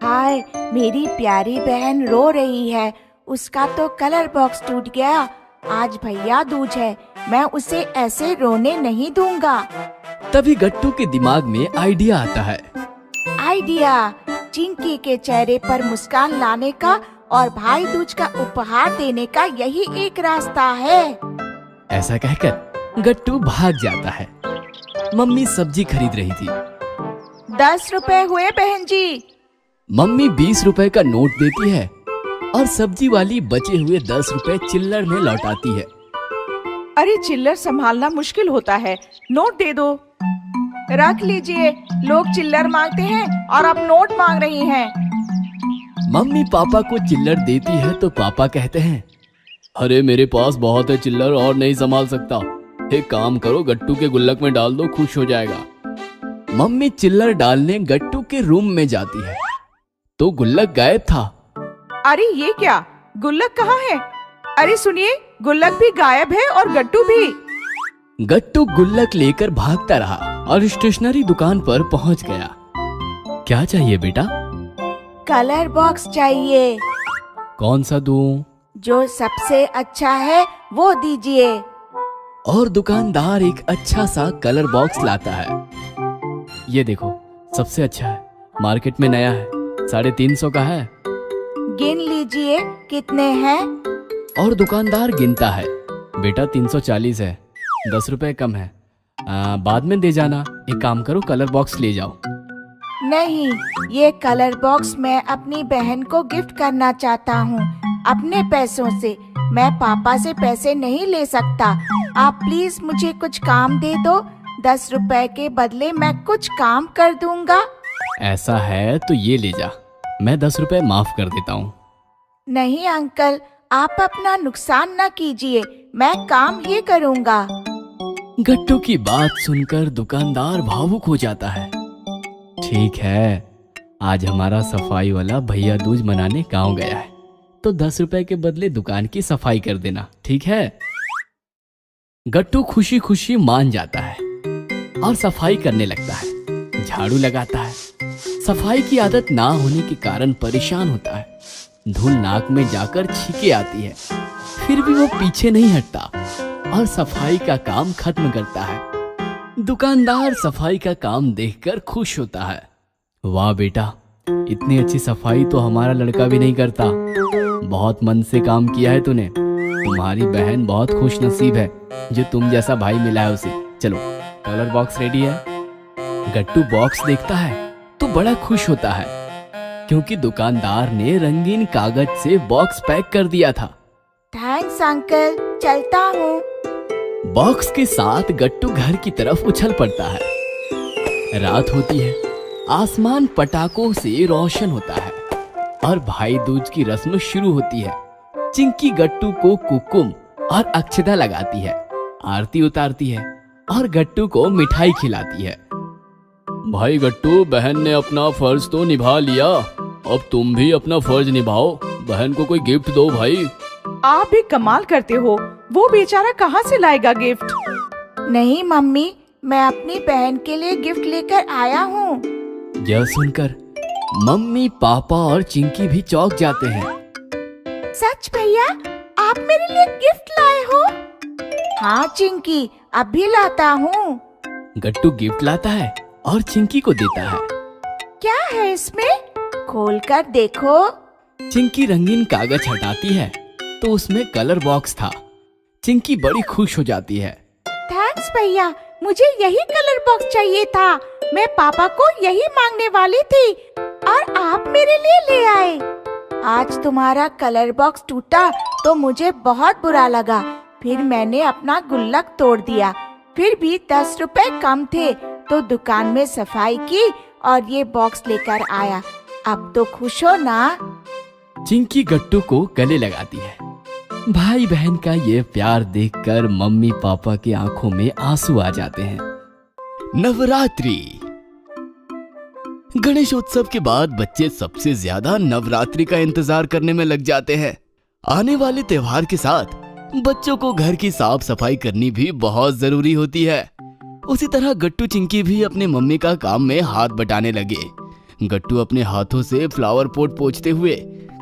Speaker 11: हाय, मेरी प्यारी बहन रो रही है। उसका तो कलर बॉक्स टूट गया। आज भैया दूज है, मैं उसे ऐसे रोने नहीं दूंगा।
Speaker 2: तभी गट्टू के दिमाग में आइडिया आता है।
Speaker 11: आइडिया! चिंकी के चेहरे पर मुस्कान लाने का और भाई दूज का उपहार देने का यही एक रास्ता है।
Speaker 2: ऐसा कहकर गट्टू भाग जाता है। मम्मी सब्जी खरीद रही थी।
Speaker 11: 10 रुपए हुए बहन जी।
Speaker 2: मम्मी 20 रुपए का नोट देती है और सब्जी वाली बचे हुए 10 रुपए चिल्लर में लौटाती है।
Speaker 10: अरे चिल्लर संभालना मुश्किल होता है, नोट दे दो। रख लीजिए, लोग चिल्लर मांगते हैं और आप नोट मांग रही हैं।
Speaker 2: मम्मी पापा को चिल्लर देती है तो पापा कहते हैं,
Speaker 8: अरे मेरे पास बहुत है चिल्लर और नहीं संभाल सकता, एक काम करो गट्टू के गुल्लक में डाल दो, खुश हो जाएगा।
Speaker 2: मम्मी चिल्लर डालने गट्टू के रूम में जाती है तो गुल्लक गायब था।
Speaker 10: अरे ये क्या, गुल्लक कहाँ है? अरे सुनिए, गुल्लक भी गायब है और गट्टू भी।
Speaker 2: गट्टू गुल्लक लेकर भागता रहा और स्टेशनरी दुकान पर पहुंच गया। क्या चाहिए बेटा?
Speaker 11: कलर बॉक्स चाहिए।
Speaker 2: कौन सा दूं?
Speaker 11: जो सबसे अच्छा है वो दीजिए।
Speaker 2: और दुकानदार एक अच्छा सा कलर बॉक्स लाता है। ये देखो, सबसे अच्छा है, मार्केट में नया है, 350 का है।
Speaker 11: गिन लीजिए कितने हैं।
Speaker 2: और दुकानदार गिनता है। बेटा 340 है, 10 रुपए कम है, बाद में दे जाना। एक काम करो, कलर बॉक्स ले जाओ।
Speaker 11: नहीं, ये कलर बॉक्स मैं अपनी बहन को गिफ्ट करना चाहता हूँ, अपने पैसों से। मैं पापा से पैसे नहीं ले सकता। आप प्लीज मुझे कुछ काम दे दो। 10 रुपए के बदले मैं कुछ काम कर दूंगा।
Speaker 2: ऐसा है तो ये ले जा, मैं 10 रुपए माफ कर देता हूँ।
Speaker 11: नहीं अंकल, आप अपना नुकसान न कीजिए, मैं काम ही करूँगा।
Speaker 2: गट्टू की बात सुनकर दुकानदार भावुक हो जाता है। ठीक है, आज हमारा सफाई वाला भैया दूज मनाने गांव गया है, तो 10 रुपए के बदले दुकान की सफाई कर देना, ठीक है? गट्टू खुशी खुशी मान जाता है और सफाई करने लगता है। झाड़ू लगाता है। सफाई की आदत ना होने के कारण परेशान होता है। धूल नाक में जाकर छींके आती है, फिर भी वो पीछे नहीं हटता और सफाई का काम खत्म करता है। दुकानदार सफाई का काम देखकर खुश होता है। वाह बेटा, इतनी अच्छी सफाई तो हमारा लड़का भी नहीं करता। बहुत मन से काम किया है तूने। तुम्हारी बहन बहुत खुश नसीब है जो तुम जैसा भाई मिला है उसे। चलो, कलर बॉक्स रेडी है। गट्टू बॉक्स देखता है तो बड़ा खुश होता है क्योंकि दुकानदार ने रंगीन कागज से बॉक्स पैक कर दिया था।
Speaker 11: थैंक्स अंकल, चलता हूँ।
Speaker 2: बॉक्स के साथ गट्टू घर की तरफ उछल पड़ता है। रात होती है, आसमान पटाखों से रोशन होता है और भाई दूज की रस्म शुरू होती है। चिंकी गट्टू को कुकुम और अक्षता लगाती है, आरती उतारती है और गट्टू को मिठाई खिलाती है। भाई गट्टू, बहन ने अपना फर्ज तो निभा लिया, अब तुम भी अपना फर्ज निभाओ। बहन को कोई गिफ्ट दो भाई।
Speaker 10: आप भी कमाल करते हो, वो बेचारा कहाँ से लाएगा गिफ्ट?
Speaker 11: नहीं मम्मी, मैं अपनी बहन के लिए गिफ्ट लेकर आया हूँ।
Speaker 2: यह सुनकर मम्मी, पापा और चिंकी भी चौंक जाते हैं।
Speaker 11: सच भैया, आप मेरे लिए गिफ्ट लाए हो? हाँ चिंकी, अभी लाता हूँ।
Speaker 2: गट्टू गिफ्ट लाता है और चिंकी को देता है।
Speaker 11: क्या है इसमें? खोल कर देखो।
Speaker 2: चिंकी रंगीन कागज हटाती है तो उसमें कलर बॉक्स था। चिंकी बड़ी खुश हो जाती है।
Speaker 11: थैंक्स भैया, मुझे यही कलर बॉक्स चाहिए था। मैं पापा को यही मांगने वाली थी और आप मेरे लिए ले आए। आज तुम्हारा कलर बॉक्स टूटा तो मुझे बहुत बुरा लगा। फिर मैंने अपना गुल्लक तोड़ दिया। फिर भी 10 रुपए कम थे तो दुकान में सफाई की और ये बॉक्स लेकर आया। अब तो खुश हो ना?
Speaker 2: चिंकी गट्टू को गले लगाती है। भाई बहन का ये प्यार देखकर मम्मी पापा की आंखों में आंसू आ जाते हैं। नवरात्रि। गणेशोत्सव के बाद बच्चे सबसे ज्यादा नवरात्रि का इंतजार करने में लग जाते हैं। आने वाले त्योहार के साथ बच्चों को घर की साफ सफाई करनी भी बहुत जरूरी होती है। उसी तरह गट्टू चिंकी भी अपने मम्मी का काम में हाथ बटाने लगे। गट्टू अपने हाथों से फ्लावर पॉट पोंछते हुए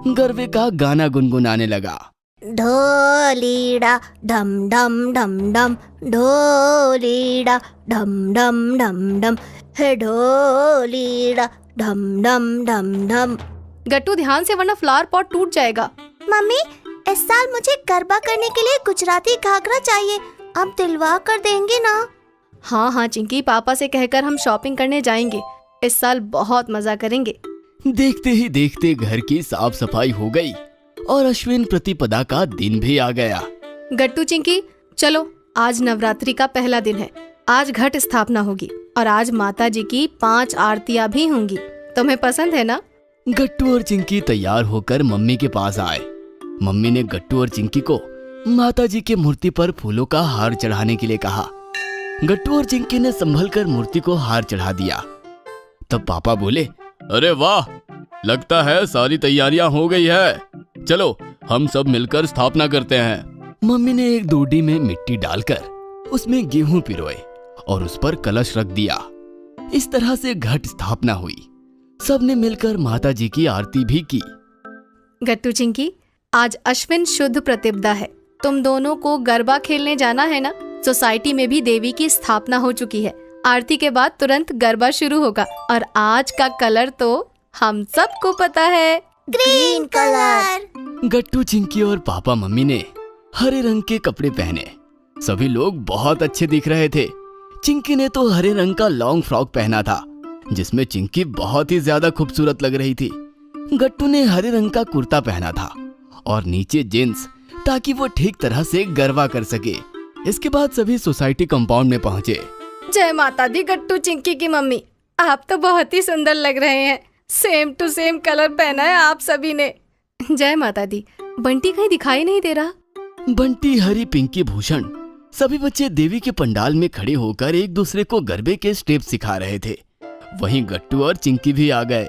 Speaker 2: गरबे का गाना गुनगुनाने लगा।
Speaker 1: ढोलीड़ा ढम ढम ढम ढम, ढोलीड़ा ढम ढम ढम ढम, हे ढोलीड़ा ढम ढम ढम ढम।
Speaker 6: गट्टू ध्यान से वरना फ्लावर पॉट टूट जाएगा।
Speaker 1: मम्मी, इस साल मुझे गरबा करने के लिए गुजराती घाघरा चाहिए। आप दिलवा कर देंगे ना?
Speaker 6: हाँ हाँ चिंकी, पापा से कहकर हम शॉपिंग करने जाएंगे। इस साल बहुत मजा करेंगे।
Speaker 2: देखते ही देखते घर की साफ सफाई हो गई और अश्विन प्रतिपदा का दिन भी आ गया।
Speaker 6: गट्टू चिंकी, चलो, आज नवरात्रि का पहला दिन है। आज घट स्थापना होगी और आज माता जी की 5 आरतियां भी होंगी। तुम्हें पसंद है ना?
Speaker 2: गट्टू और चिंकी तैयार होकर मम्मी के पास आए। मम्मी ने गट्टू और चिंकी को माता जी की मूर्ति पर फूलों का हार चढ़ाने के लिए कहा। गट्टू और चिंकी ने संभल कर मूर्ति को हार चढ़ा दिया। तब पापा बोले, अरे वाह, लगता है सारी तैयारियां हो गई है। चलो हम सब मिलकर स्थापना करते हैं। मम्मी ने एक डोडी में मिट्टी डालकर उसमें गेहूं पिरोए और उस पर कलश रख दिया। इस तरह से घट स्थापना हुई। सबने मिलकर माता जी की आरती भी की।
Speaker 6: गट्टू चिंकी, आज अश्विन शुद्ध प्रतिपदा है। तुम दोनों को गरबा खेलने जाना है ना? सोसाइटी में भी देवी की स्थापना हो चुकी है। आरती के बाद तुरंत गरबा शुरू होगा और आज का कलर तो हम सबको पता है,
Speaker 1: ग्रीन कलर।
Speaker 2: गट्टू चिंकी और पापा मम्मी ने हरे रंग के कपड़े पहने। सभी लोग बहुत अच्छे दिख रहे थे। चिंकी ने तो हरे रंग का लॉन्ग फ्रॉक पहना था जिसमें चिंकी बहुत ही ज्यादा खूबसूरत लग रही थी। गट्टू ने हरे रंग का कुर्ता पहना था और नीचे जींस, ताकि वो ठीक तरह से गरबा कर सके। इसके बाद सभी सोसाइटी कंपाउंड में पहुंचे।
Speaker 6: जय माता दी गट्टू चिंकी की मम्मी, आप तो बहुत ही सुंदर लग रहे हैं। सेम टू सेम कलर पहना है आप सभी ने। जय माता दी। बंटी कहीं दिखाई नहीं दे रहा।
Speaker 2: बंटी, हरी, पिंकी, भूषण, सभी बच्चे देवी के पंडाल में खड़े होकर एक दूसरे को गरबे के स्टेप सिखा रहे थे। वहीं गट्टू और चिंकी भी आ गए।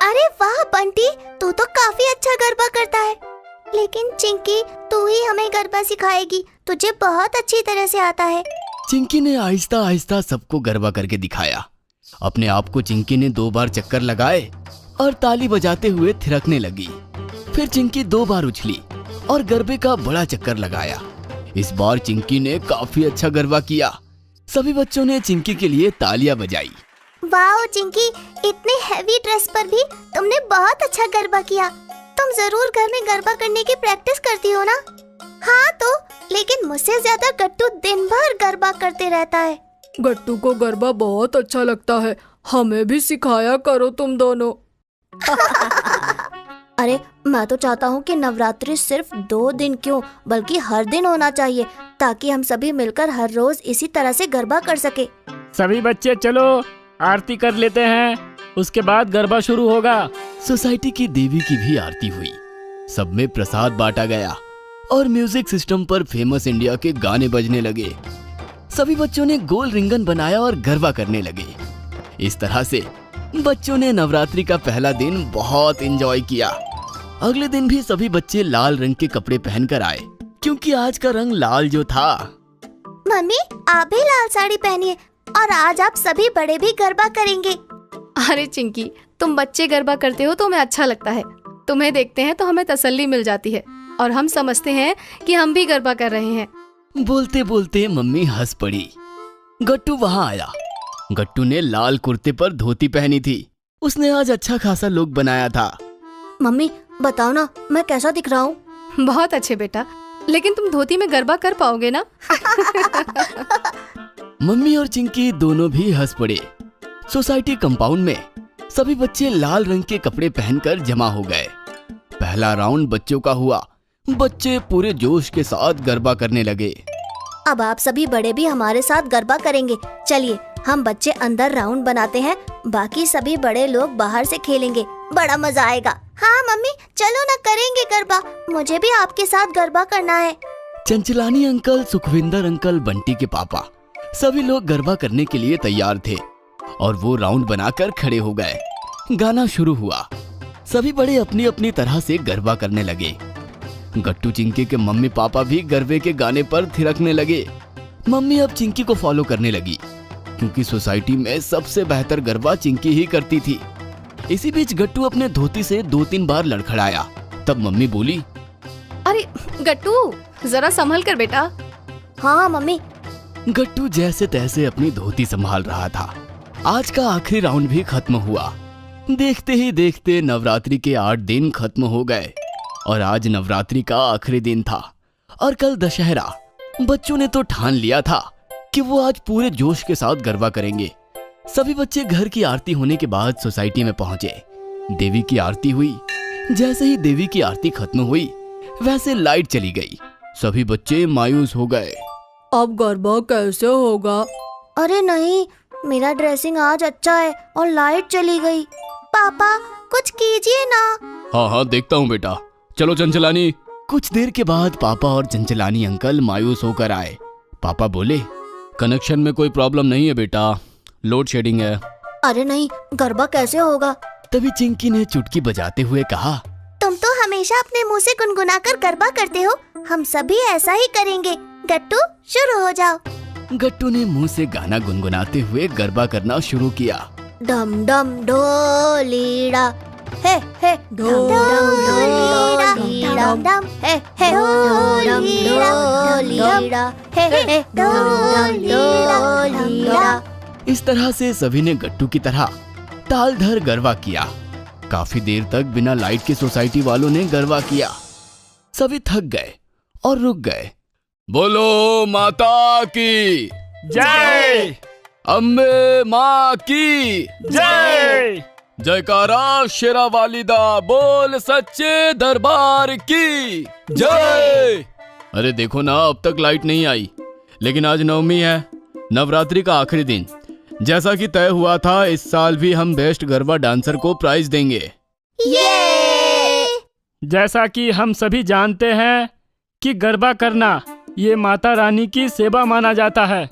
Speaker 1: अरे वाह बंटी, तू तो काफी अच्छा गरबा करता है। लेकिन चिंकी, तू ही हमें गरबा सिखाएगी, तुझे बहुत अच्छी तरह से आता है।
Speaker 2: चिंकी ने आहिस्ता आहिस्ता सबको गरबा करके दिखाया। अपने आप को चिंकी ने 2 बार चक्कर लगाए और ताली बजाते हुए थिरकने लगी। फिर चिंकी 2 बार उछली और गरबे का बड़ा चक्कर लगाया। इस बार चिंकी ने काफी अच्छा गरबा किया। सभी बच्चों ने चिंकी के लिए तालियां बजाई।
Speaker 1: वाह चिंकी, इतने हैवी ड्रेस पर भी तुमने बहुत अच्छा गरबा किया। तुम जरूर घर में गरबा करने की प्रैक्टिस करती हो ना? हाँ तो, लेकिन मुझसे ज्यादा गट्टू दिन भर गरबा करते रहता है।
Speaker 9: गट्टू को गरबा बहुत अच्छा लगता है, हमें भी सिखाया करो तुम दोनों।
Speaker 1: अरे मैं तो चाहता हूँ कि नवरात्रि सिर्फ 2 दिन क्यों बल्कि हर दिन होना चाहिए, ताकि हम सभी मिलकर हर रोज इसी तरह से गरबा कर सके।
Speaker 8: सभी बच्चे चलो आरती कर लेते हैं, उसके बाद गरबा शुरू होगा।
Speaker 2: सोसाइटी की देवी की भी आरती हुई। सब में प्रसाद बांटा गया और म्यूजिक सिस्टम पर फेमस इंडिया के गाने बजने लगे। सभी बच्चों ने गोल रिंगन बनाया और गरबा करने लगे। इस तरह से बच्चों ने नवरात्रि का पहला दिन बहुत एंजॉय किया। अगले दिन भी सभी बच्चे लाल रंग के कपड़े पहनकर आए, क्योंकि आज का रंग लाल जो था।
Speaker 1: मम्मी आप भी लाल साड़ी पहनिए और आज आप सभी बड़े भी गरबा करेंगे।
Speaker 6: अरे चिंकी, तुम बच्चे गरबा करते हो तो हमें अच्छा लगता है। तुम्हें देखते हैं तो हमें तसल्ली मिल जाती है और हम समझते हैं कि हम भी गरबा कर रहे हैं।
Speaker 2: बोलते बोलते मम्मी हंस पड़ी। गट्टू वहां आया। गट्टू ने लाल कुर्ते पर धोती पहनी थी। उसने आज अच्छा खासा लुक बनाया था।
Speaker 1: मम्मी बताओ ना, मैं कैसा दिख रहा हूँ?
Speaker 6: बहुत अच्छे बेटा, लेकिन तुम धोती में गरबा कर पाओगे ना?
Speaker 2: मम्मी और चिंकी दोनों भी हंस पड़े। सोसाइटी कंपाउंड में सभी बच्चे लाल रंग के कपड़े पहनकर जमा हो गए। पहला राउंड बच्चों का हुआ। बच्चे पूरे जोश के साथ गरबा करने लगे।
Speaker 1: अब आप सभी बड़े भी हमारे साथ गरबा करेंगे। चलिए हम बच्चे अंदर राउंड बनाते हैं, बाकी सभी बड़े लोग बाहर से खेलेंगे। बड़ा मजा आएगा। हाँ मम्मी चलो ना, करेंगे गरबा। मुझे भी आपके साथ गरबा करना है।
Speaker 2: चंचलानी अंकल, सुखविंदर अंकल, बंटी के पापा सभी लोग गरबा करने के लिए तैयार थे और वो राउंड बनाकर खड़े हो गए। गाना शुरू हुआ। सभी बड़े अपनी अपनी तरह से गरबा करने लगे। गट्टू चिंकी के मम्मी पापा भी गरबे के गाने पर थिरकने लगे। मम्मी अब चिंकी को फॉलो करने लगी, क्योंकि सोसाइटी में सबसे बेहतर गरबा चिंकी ही करती थी। इसी बीच गट्टू अपने धोती से 2-3 बार लड़खड़ाया। तब मम्मी बोली,
Speaker 6: अरे गट्टू जरा संभल कर बेटा।
Speaker 1: हाँ मम्मी।
Speaker 2: गट्टू जैसे तैसे अपनी धोती संभाल रहा था। आज का आखिरी राउंड भी खत्म हुआ। देखते ही देखते नवरात्रि के 8 दिन खत्म हो गए और आज नवरात्रि का आखिरी दिन था और कल दशहरा। बच्चों ने तो ठान लिया था कि वो आज पूरे जोश के साथ गरबा करेंगे। सभी बच्चे घर की आरती होने के बाद सोसाइटी में पहुंचे। देवी की आरती हुई। जैसे ही देवी की आरती खत्म हुई वैसे लाइट चली गई। सभी बच्चे मायूस हो गए।
Speaker 9: अब गरबा कैसे होगा?
Speaker 1: अरे नहीं, मेरा ड्रेसिंग आज अच्छा है और लाइट चली गई। पापा कुछ कीजिए ना।
Speaker 2: हाँ हाँ देखता हूँ बेटा, चलो चंचलानी। कुछ देर के बाद पापा और चंचलानी अंकल मायूस होकर आए। पापा बोले, कनेक्शन में कोई प्रॉब्लम नहीं है बेटा, लोड शेडिंग है।
Speaker 1: अरे नहीं, गरबा कैसे होगा?
Speaker 2: तभी चिंकी ने चुटकी बजाते हुए कहा,
Speaker 1: तुम तो हमेशा अपने मुंह से गुनगुनाकर गरबा करते हो, हम सभी ऐसा ही करेंगे। गट्टू शुरू हो जाओ।
Speaker 2: गट्टू ने मुंह से गाना गुनगुनाते हुए गरबा करना शुरू किया।
Speaker 1: डम डम ढोलीड़ा, हे हे ढोलीड़ा, डम डम हे हे ढोलीड़ा, हे हे ढोलीड़ा।
Speaker 2: इस तरह से सभी ने गट्टू की तरह ताल धर गरबा किया। काफी देर तक बिना लाइट के सोसाइटी वालों ने गरबा किया। सभी थक गए और रुक गए। बोलो माता की
Speaker 8: जय,
Speaker 2: अम्बे माँ की
Speaker 8: जय।
Speaker 2: जयकारा शेरा वालिदा बोल सच्चे दरबार की जय। अरे देखो ना, अब तक लाइट नहीं आई, लेकिन आज नवमी है, नवरात्रि का आखिरी दिन। जैसा कि तय हुआ था, इस साल भी हम बेस्ट गरबा डांसर को प्राइज देंगे।
Speaker 8: जैसा कि हम सभी जानते हैं कि गरबा करना ये माता रानी की सेवा माना जाता है,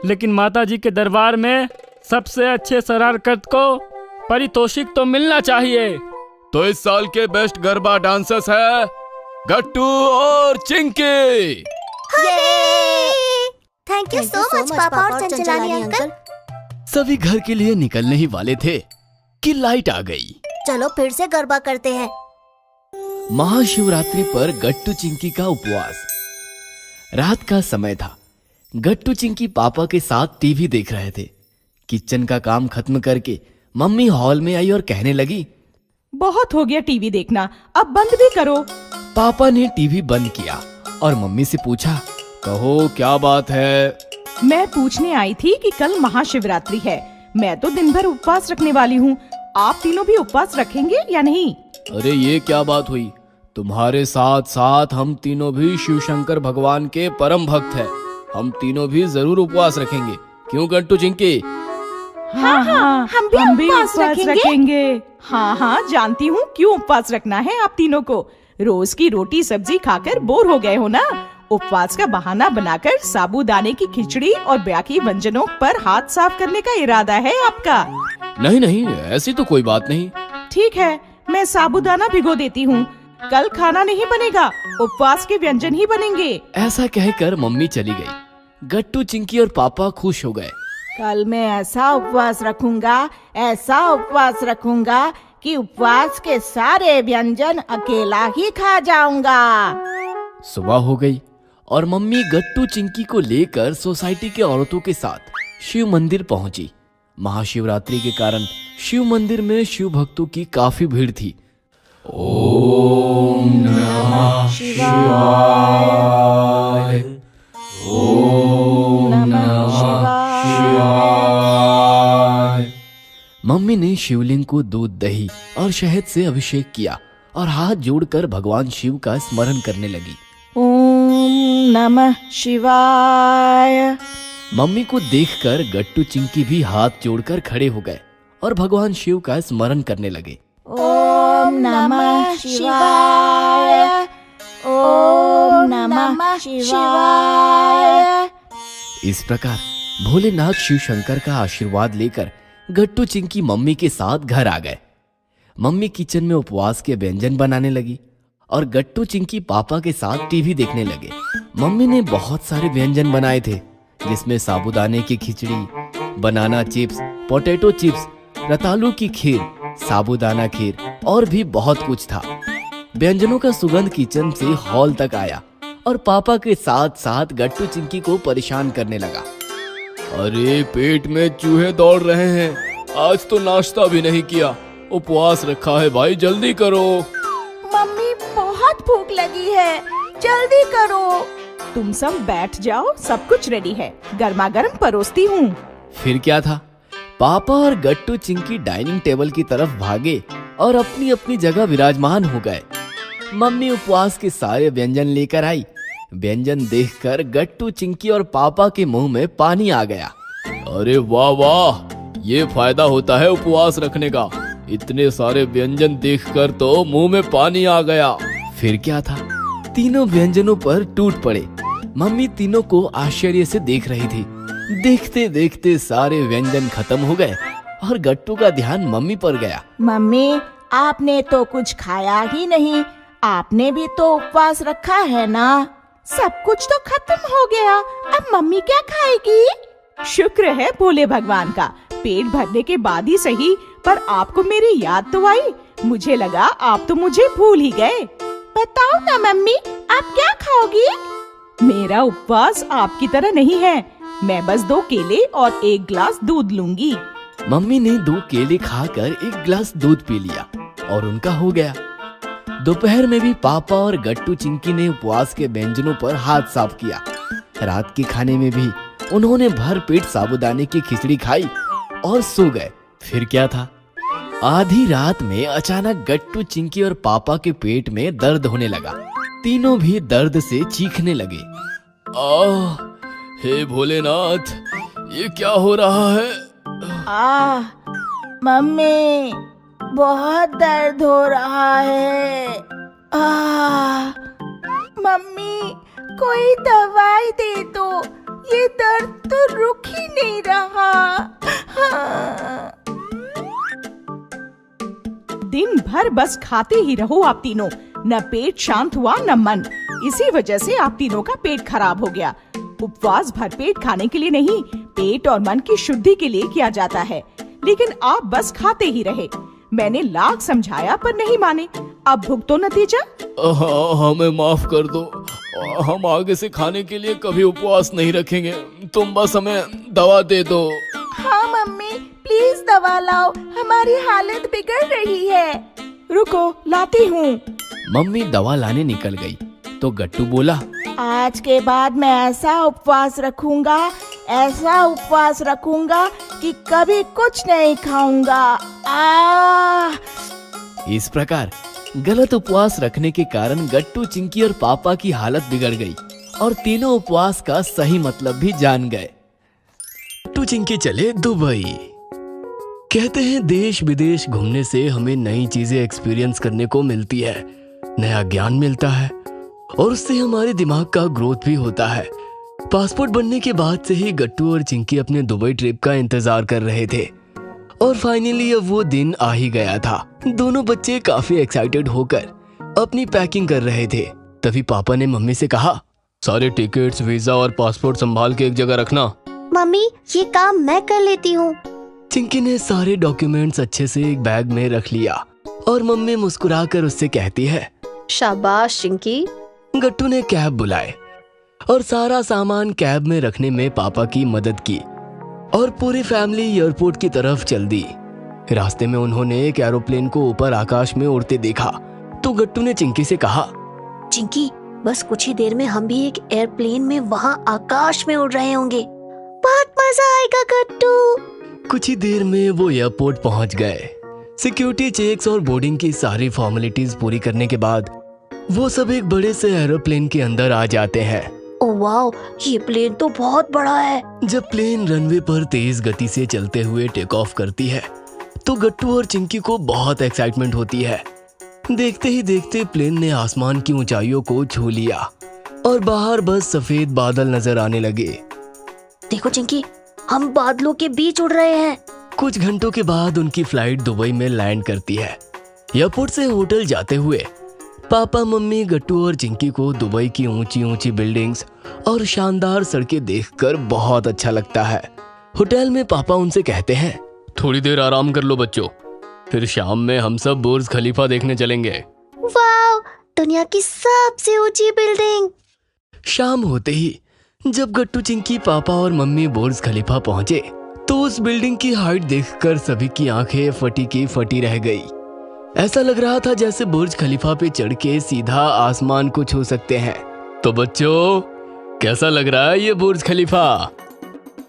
Speaker 8: लेकिन माता जी के दरबार में सबसे अच्छे शरारत को पारितोषिक तो मिलना चाहिए।
Speaker 2: तो इस साल के बेस्ट गरबा डांसर्स है गट्टू और Chinki.
Speaker 1: Thank you so much पापा और चंचलानी अंकल।
Speaker 2: सभी घर के लिए निकलने ही वाले थे कि लाइट आ गई।
Speaker 1: चलो फिर से गरबा करते हैं।
Speaker 2: महाशिवरात्रि पर गट्टू चिंकी का उपवास। रात का समय था। गट्टू चिंकी पापा के साथ टीवी देख रहे थे। किचन का काम खत्म करके मम्मी हॉल में आई और कहने लगी,
Speaker 10: बहुत हो गया टीवी देखना, अब बंद भी करो।
Speaker 2: पापा ने टीवी बंद किया और मम्मी से पूछा, कहो क्या बात है?
Speaker 10: मैं पूछने आई थी कि कल महाशिवरात्रि है, मैं तो दिन भर उपवास रखने वाली हूँ। आप तीनों भी उपवास रखेंगे या नहीं?
Speaker 2: अरे ये क्या बात हुई? तुम्हारे साथ साथ हम तीनों भी शिव शंकर भगवान के परम भक्त हैं। हम तीनों भी जरूर उपवास रखेंगे। क्यों गट्टू चिंकी?
Speaker 10: हाँ हाँ, हम भी उपवास रखेंगे। हाँ, जानती हूँ क्यों उपवास रखना है आप तीनों को। रोज की रोटी सब्जी खाकर बोर हो गए हो ना। उपवास का बहाना बनाकर साबूदाने की खिचड़ी और बाकी व्यंजनों पर हाथ साफ करने का इरादा है आपका?
Speaker 2: नहीं, ऐसी तो कोई बात नहीं।
Speaker 10: ठीक है, मैं साबूदाना भिगो देती हूँ। कल खाना नहीं बनेगा, उपवास के व्यंजन ही बनेंगे।
Speaker 2: ऐसा कहकर मम्मी चली गई। गट्टू चिंकी और पापा खुश हो गए।
Speaker 11: कल मैं ऐसा उपवास रखूंगा कि उपवास के सारे व्यंजन अकेला ही खा जाऊंगा।
Speaker 2: सुबह हो गई और मम्मी गट्टू चिंकी को लेकर सोसाइटी के औरतों के साथ शिव मंदिर पहुंची। महाशिवरात्रि के कारण शिव मंदिर में शिव भक्तों की काफी भीड़ थी। ओम नमः शिवाय, ओम नमः शिवाय। मम्मी ने शिवलिंग को दूध, दही और शहद से अभिषेक किया और हाथ जोड़कर भगवान शिव का स्मरण करने लगी।
Speaker 11: ओम नमः शिवाय।
Speaker 2: मम्मी को देखकर गट्टू चिंकी भी हाथ जोड़कर खड़े हो गए और भगवान शिव का स्मरण करने लगे।
Speaker 11: ओम नमः शिवाय, ओम नमः शिवाय।
Speaker 2: इस प्रकार भोलेनाथ शिव शंकर का आशीर्वाद लेकर गट्टू चिंकी मम्मी के साथ घर आ गए। मम्मी किचन में उपवास के व्यंजन बनाने लगी और गट्टू चिंकी पापा के साथ टीवी देखने लगे। मम्मी ने बहुत सारे व्यंजन बनाए थे, जिसमें साबूदाने की खिचड़ी, बनाना चिप्स, पोटैटो चिप्स, रतालू की खीर, साबूदाना खीर और भी बहुत कुछ था। व्यंजनों का सुगंध किचन से हॉल तक आया और पापा के साथ साथ गट्टू चिंकी को परेशान करने लगा। अरे पेट में चूहे दौड़ रहे हैं, आज तो नाश्ता भी नहीं किया, उपवास रखा है भाई, जल्दी करो।
Speaker 11: मम्मी बहुत भूख लगी है, जल्दी करो।
Speaker 10: तुम सब बैठ जाओ, सब कुछ रेडी है, गर्मा गर्म परोसती हूँ।
Speaker 2: फिर क्या था, पापा और गट्टू चिंकी डाइनिंग टेबल की तरफ भागे और अपनी अपनी जगह विराजमान हो गए। मम्मी उपवास के सारे व्यंजन लेकर आई। व्यंजन देखकर गट्टू चिंकी और पापा के मुंह में पानी आ गया। अरे वाह वाह, ये फायदा होता है उपवास रखने का। इतने सारे व्यंजन देखकर तो मुंह में पानी आ गया। फिर क्या था, तीनों व्यंजनों पर टूट पड़े। मम्मी तीनों को आश्चर्य से देख रही थी। देखते देखते सारे व्यंजन खत्म हो गए और गट्टू का ध्यान मम्मी पर गया।
Speaker 11: मम्मी, आपने तो कुछ खाया ही नहीं, आपने भी तो उपवास रखा है ना। सब कुछ तो खत्म हो गया, अब मम्मी क्या खाएगी?
Speaker 10: शुक्र है भोले भगवान का, पेट भरने के बाद ही सही, पर आपको मेरी याद तो आई। मुझे लगा आप तो मुझे भूल ही गए।
Speaker 11: बताओ ना मम्मी, आप क्या खाओगी?
Speaker 10: मेरा उपवास आपकी तरह नहीं है, मैं बस 2 केले और 1 गिलास दूध लूंगी।
Speaker 2: मम्मी ने 2 केले खाकर 1 गिलास दूध पी लिया और उनका हो गया। दोपहर में भी पापा और गट्टू चिंकी ने उपवास के व्यंजनों पर हाथ साफ किया। रात के खाने में भी उन्होंने भर पेट साबूदाने की खिचड़ी खाई और सो गए। फिर क्या था, आधी रात में अचानक गट्टू चिंकी और पापा के पेट में दर्द होने लगा। तीनों भी दर्द से चीखने लगे। हे भोलेनाथ, ये क्या हो रहा है?
Speaker 11: मम्मी, बहुत दर्द हो रहा है। मम्मी, कोई दवाई दे दो, ये दर्द तो रुक ही नहीं रहा।
Speaker 10: दिन भर बस खाते ही रहो आप तीनों, न पेट शांत हुआ न मन। इसी वजह से आप तीनों का पेट खराब हो गया। उपवास भरपेट खाने के लिए नहीं, पेट और मन की शुद्धि के लिए किया जाता है, लेकिन आप बस खाते ही रहे। मैंने लाख समझाया पर नहीं माने। अब भुगतो नतीजा।
Speaker 2: हमें माफ कर दो हम आगे से खाने के लिए कभी उपवास नहीं रखेंगे। तुम बस हमें दवा दे दो।
Speaker 11: हाँ मम्मी, प्लीज दवा लाओ, हमारी हालत बिगड़ रही है।
Speaker 10: रुको, लाती हूँ।
Speaker 2: मम्मी दवा लाने निकल गई तो गट्टू बोला,
Speaker 11: आज के बाद मैं ऐसा उपवास रखूंगा कि कभी कुछ नहीं खाऊंगा।
Speaker 2: इस प्रकार गलत उपवास रखने के कारण गट्टू, चिंकी और पापा की हालत बिगड़ गई और तीनों उपवास का सही मतलब भी जान गए। गट्टू चिंकी चले दुबई। कहते हैं देश विदेश घूमने से हमें नई चीजें एक्सपीरियंस करने को मिलती है, नया ज्ञान मिलता है और उससे हमारे दिमाग का ग्रोथ भी होता है। पासपोर्ट बनने के बाद से ही गट्टू और चिंकी अपने दुबई ट्रिप का इंतजार कर रहे थे और फाइनली अब वो दिन आ ही गया था। दोनों बच्चे काफी एक्साइटेड होकर अपनी पैकिंग कर रहे थे। तभी पापा ने मम्मी से कहा, सारे टिकट्स, वीजा और पासपोर्ट संभाल के एक जगह रखना।
Speaker 1: मम्मी, ये काम मैं कर लेती हूँ।
Speaker 2: चिंकी ने सारे डॉक्यूमेंट्स अच्छे से एक बैग में रख लिया और मम्मी मुस्कुराकर उससे कहती है,
Speaker 6: शाबाश चिंकी।
Speaker 2: गट्टू ने कैब बुलाए और सारा सामान कैब में रखने में पापा की मदद की और पूरी फैमिली एयरपोर्ट की तरफ चल दी। रास्ते में उन्होंने एक एरोप्लेन को ऊपर आकाश में उड़ते देखा तो गट्टू ने चिंकी से कहा,
Speaker 1: चिंकी, बस कुछ ही देर में हम भी एक एयरप्लेन में वहाँ आकाश में उड़ रहे होंगे। बहुत मजा आएगा गट्टू।
Speaker 2: कुछ ही देर में वो एयरपोर्ट पहुंच गए। सिक्योरिटी चेक्स और बोर्डिंग की सारी फॉर्मेलिटीज पूरी करने के बाद वो सब एक बड़े से एरोप्लेन के अंदर आ जाते हैं।
Speaker 1: ओह वाओ, ये प्लेन तो बहुत बड़ा है।
Speaker 2: जब प्लेन रनवे पर तेज गति से चलते हुए टेक ऑफ करती है तो गट्टू और चिंकी को बहुत एक्साइटमेंट होती है। देखते ही देखते प्लेन ने आसमान की ऊंचाइयों को छू लिया और बाहर बस सफेद बादल नजर आने लगे।
Speaker 1: देखो चिंकी, हम बादलों के बीच उड़ रहे हैं।
Speaker 2: कुछ घंटों के बाद उनकी फ्लाइट दुबई में लैंड करती है। एयरपोर्ट से होटल जाते हुए पापा, मम्मी, गट्टू और चिंकी को दुबई की ऊंची ऊंची बिल्डिंग्स और शानदार सड़कें देखकर बहुत अच्छा लगता है। होटल में पापा उनसे कहते हैं, थोड़ी देर आराम कर लो बच्चों, फिर शाम में हम सब बुर्ज खलीफा देखने चलेंगे।
Speaker 1: वाओ, दुनिया की सबसे ऊंची बिल्डिंग।
Speaker 2: शाम होते ही जब गट्टू, चिंकी, पापा और मम्मी बुर्ज खलीफा पहुंचे तो उस बिल्डिंग की हाइट देखकर सभी की आंखें फटी की फटी रह गई। ऐसा लग रहा था जैसे बुर्ज खलीफा पे चढ़ के सीधा आसमान को छू सकते हैं। तो बच्चों, कैसा लग रहा है ये बुर्ज खलीफा?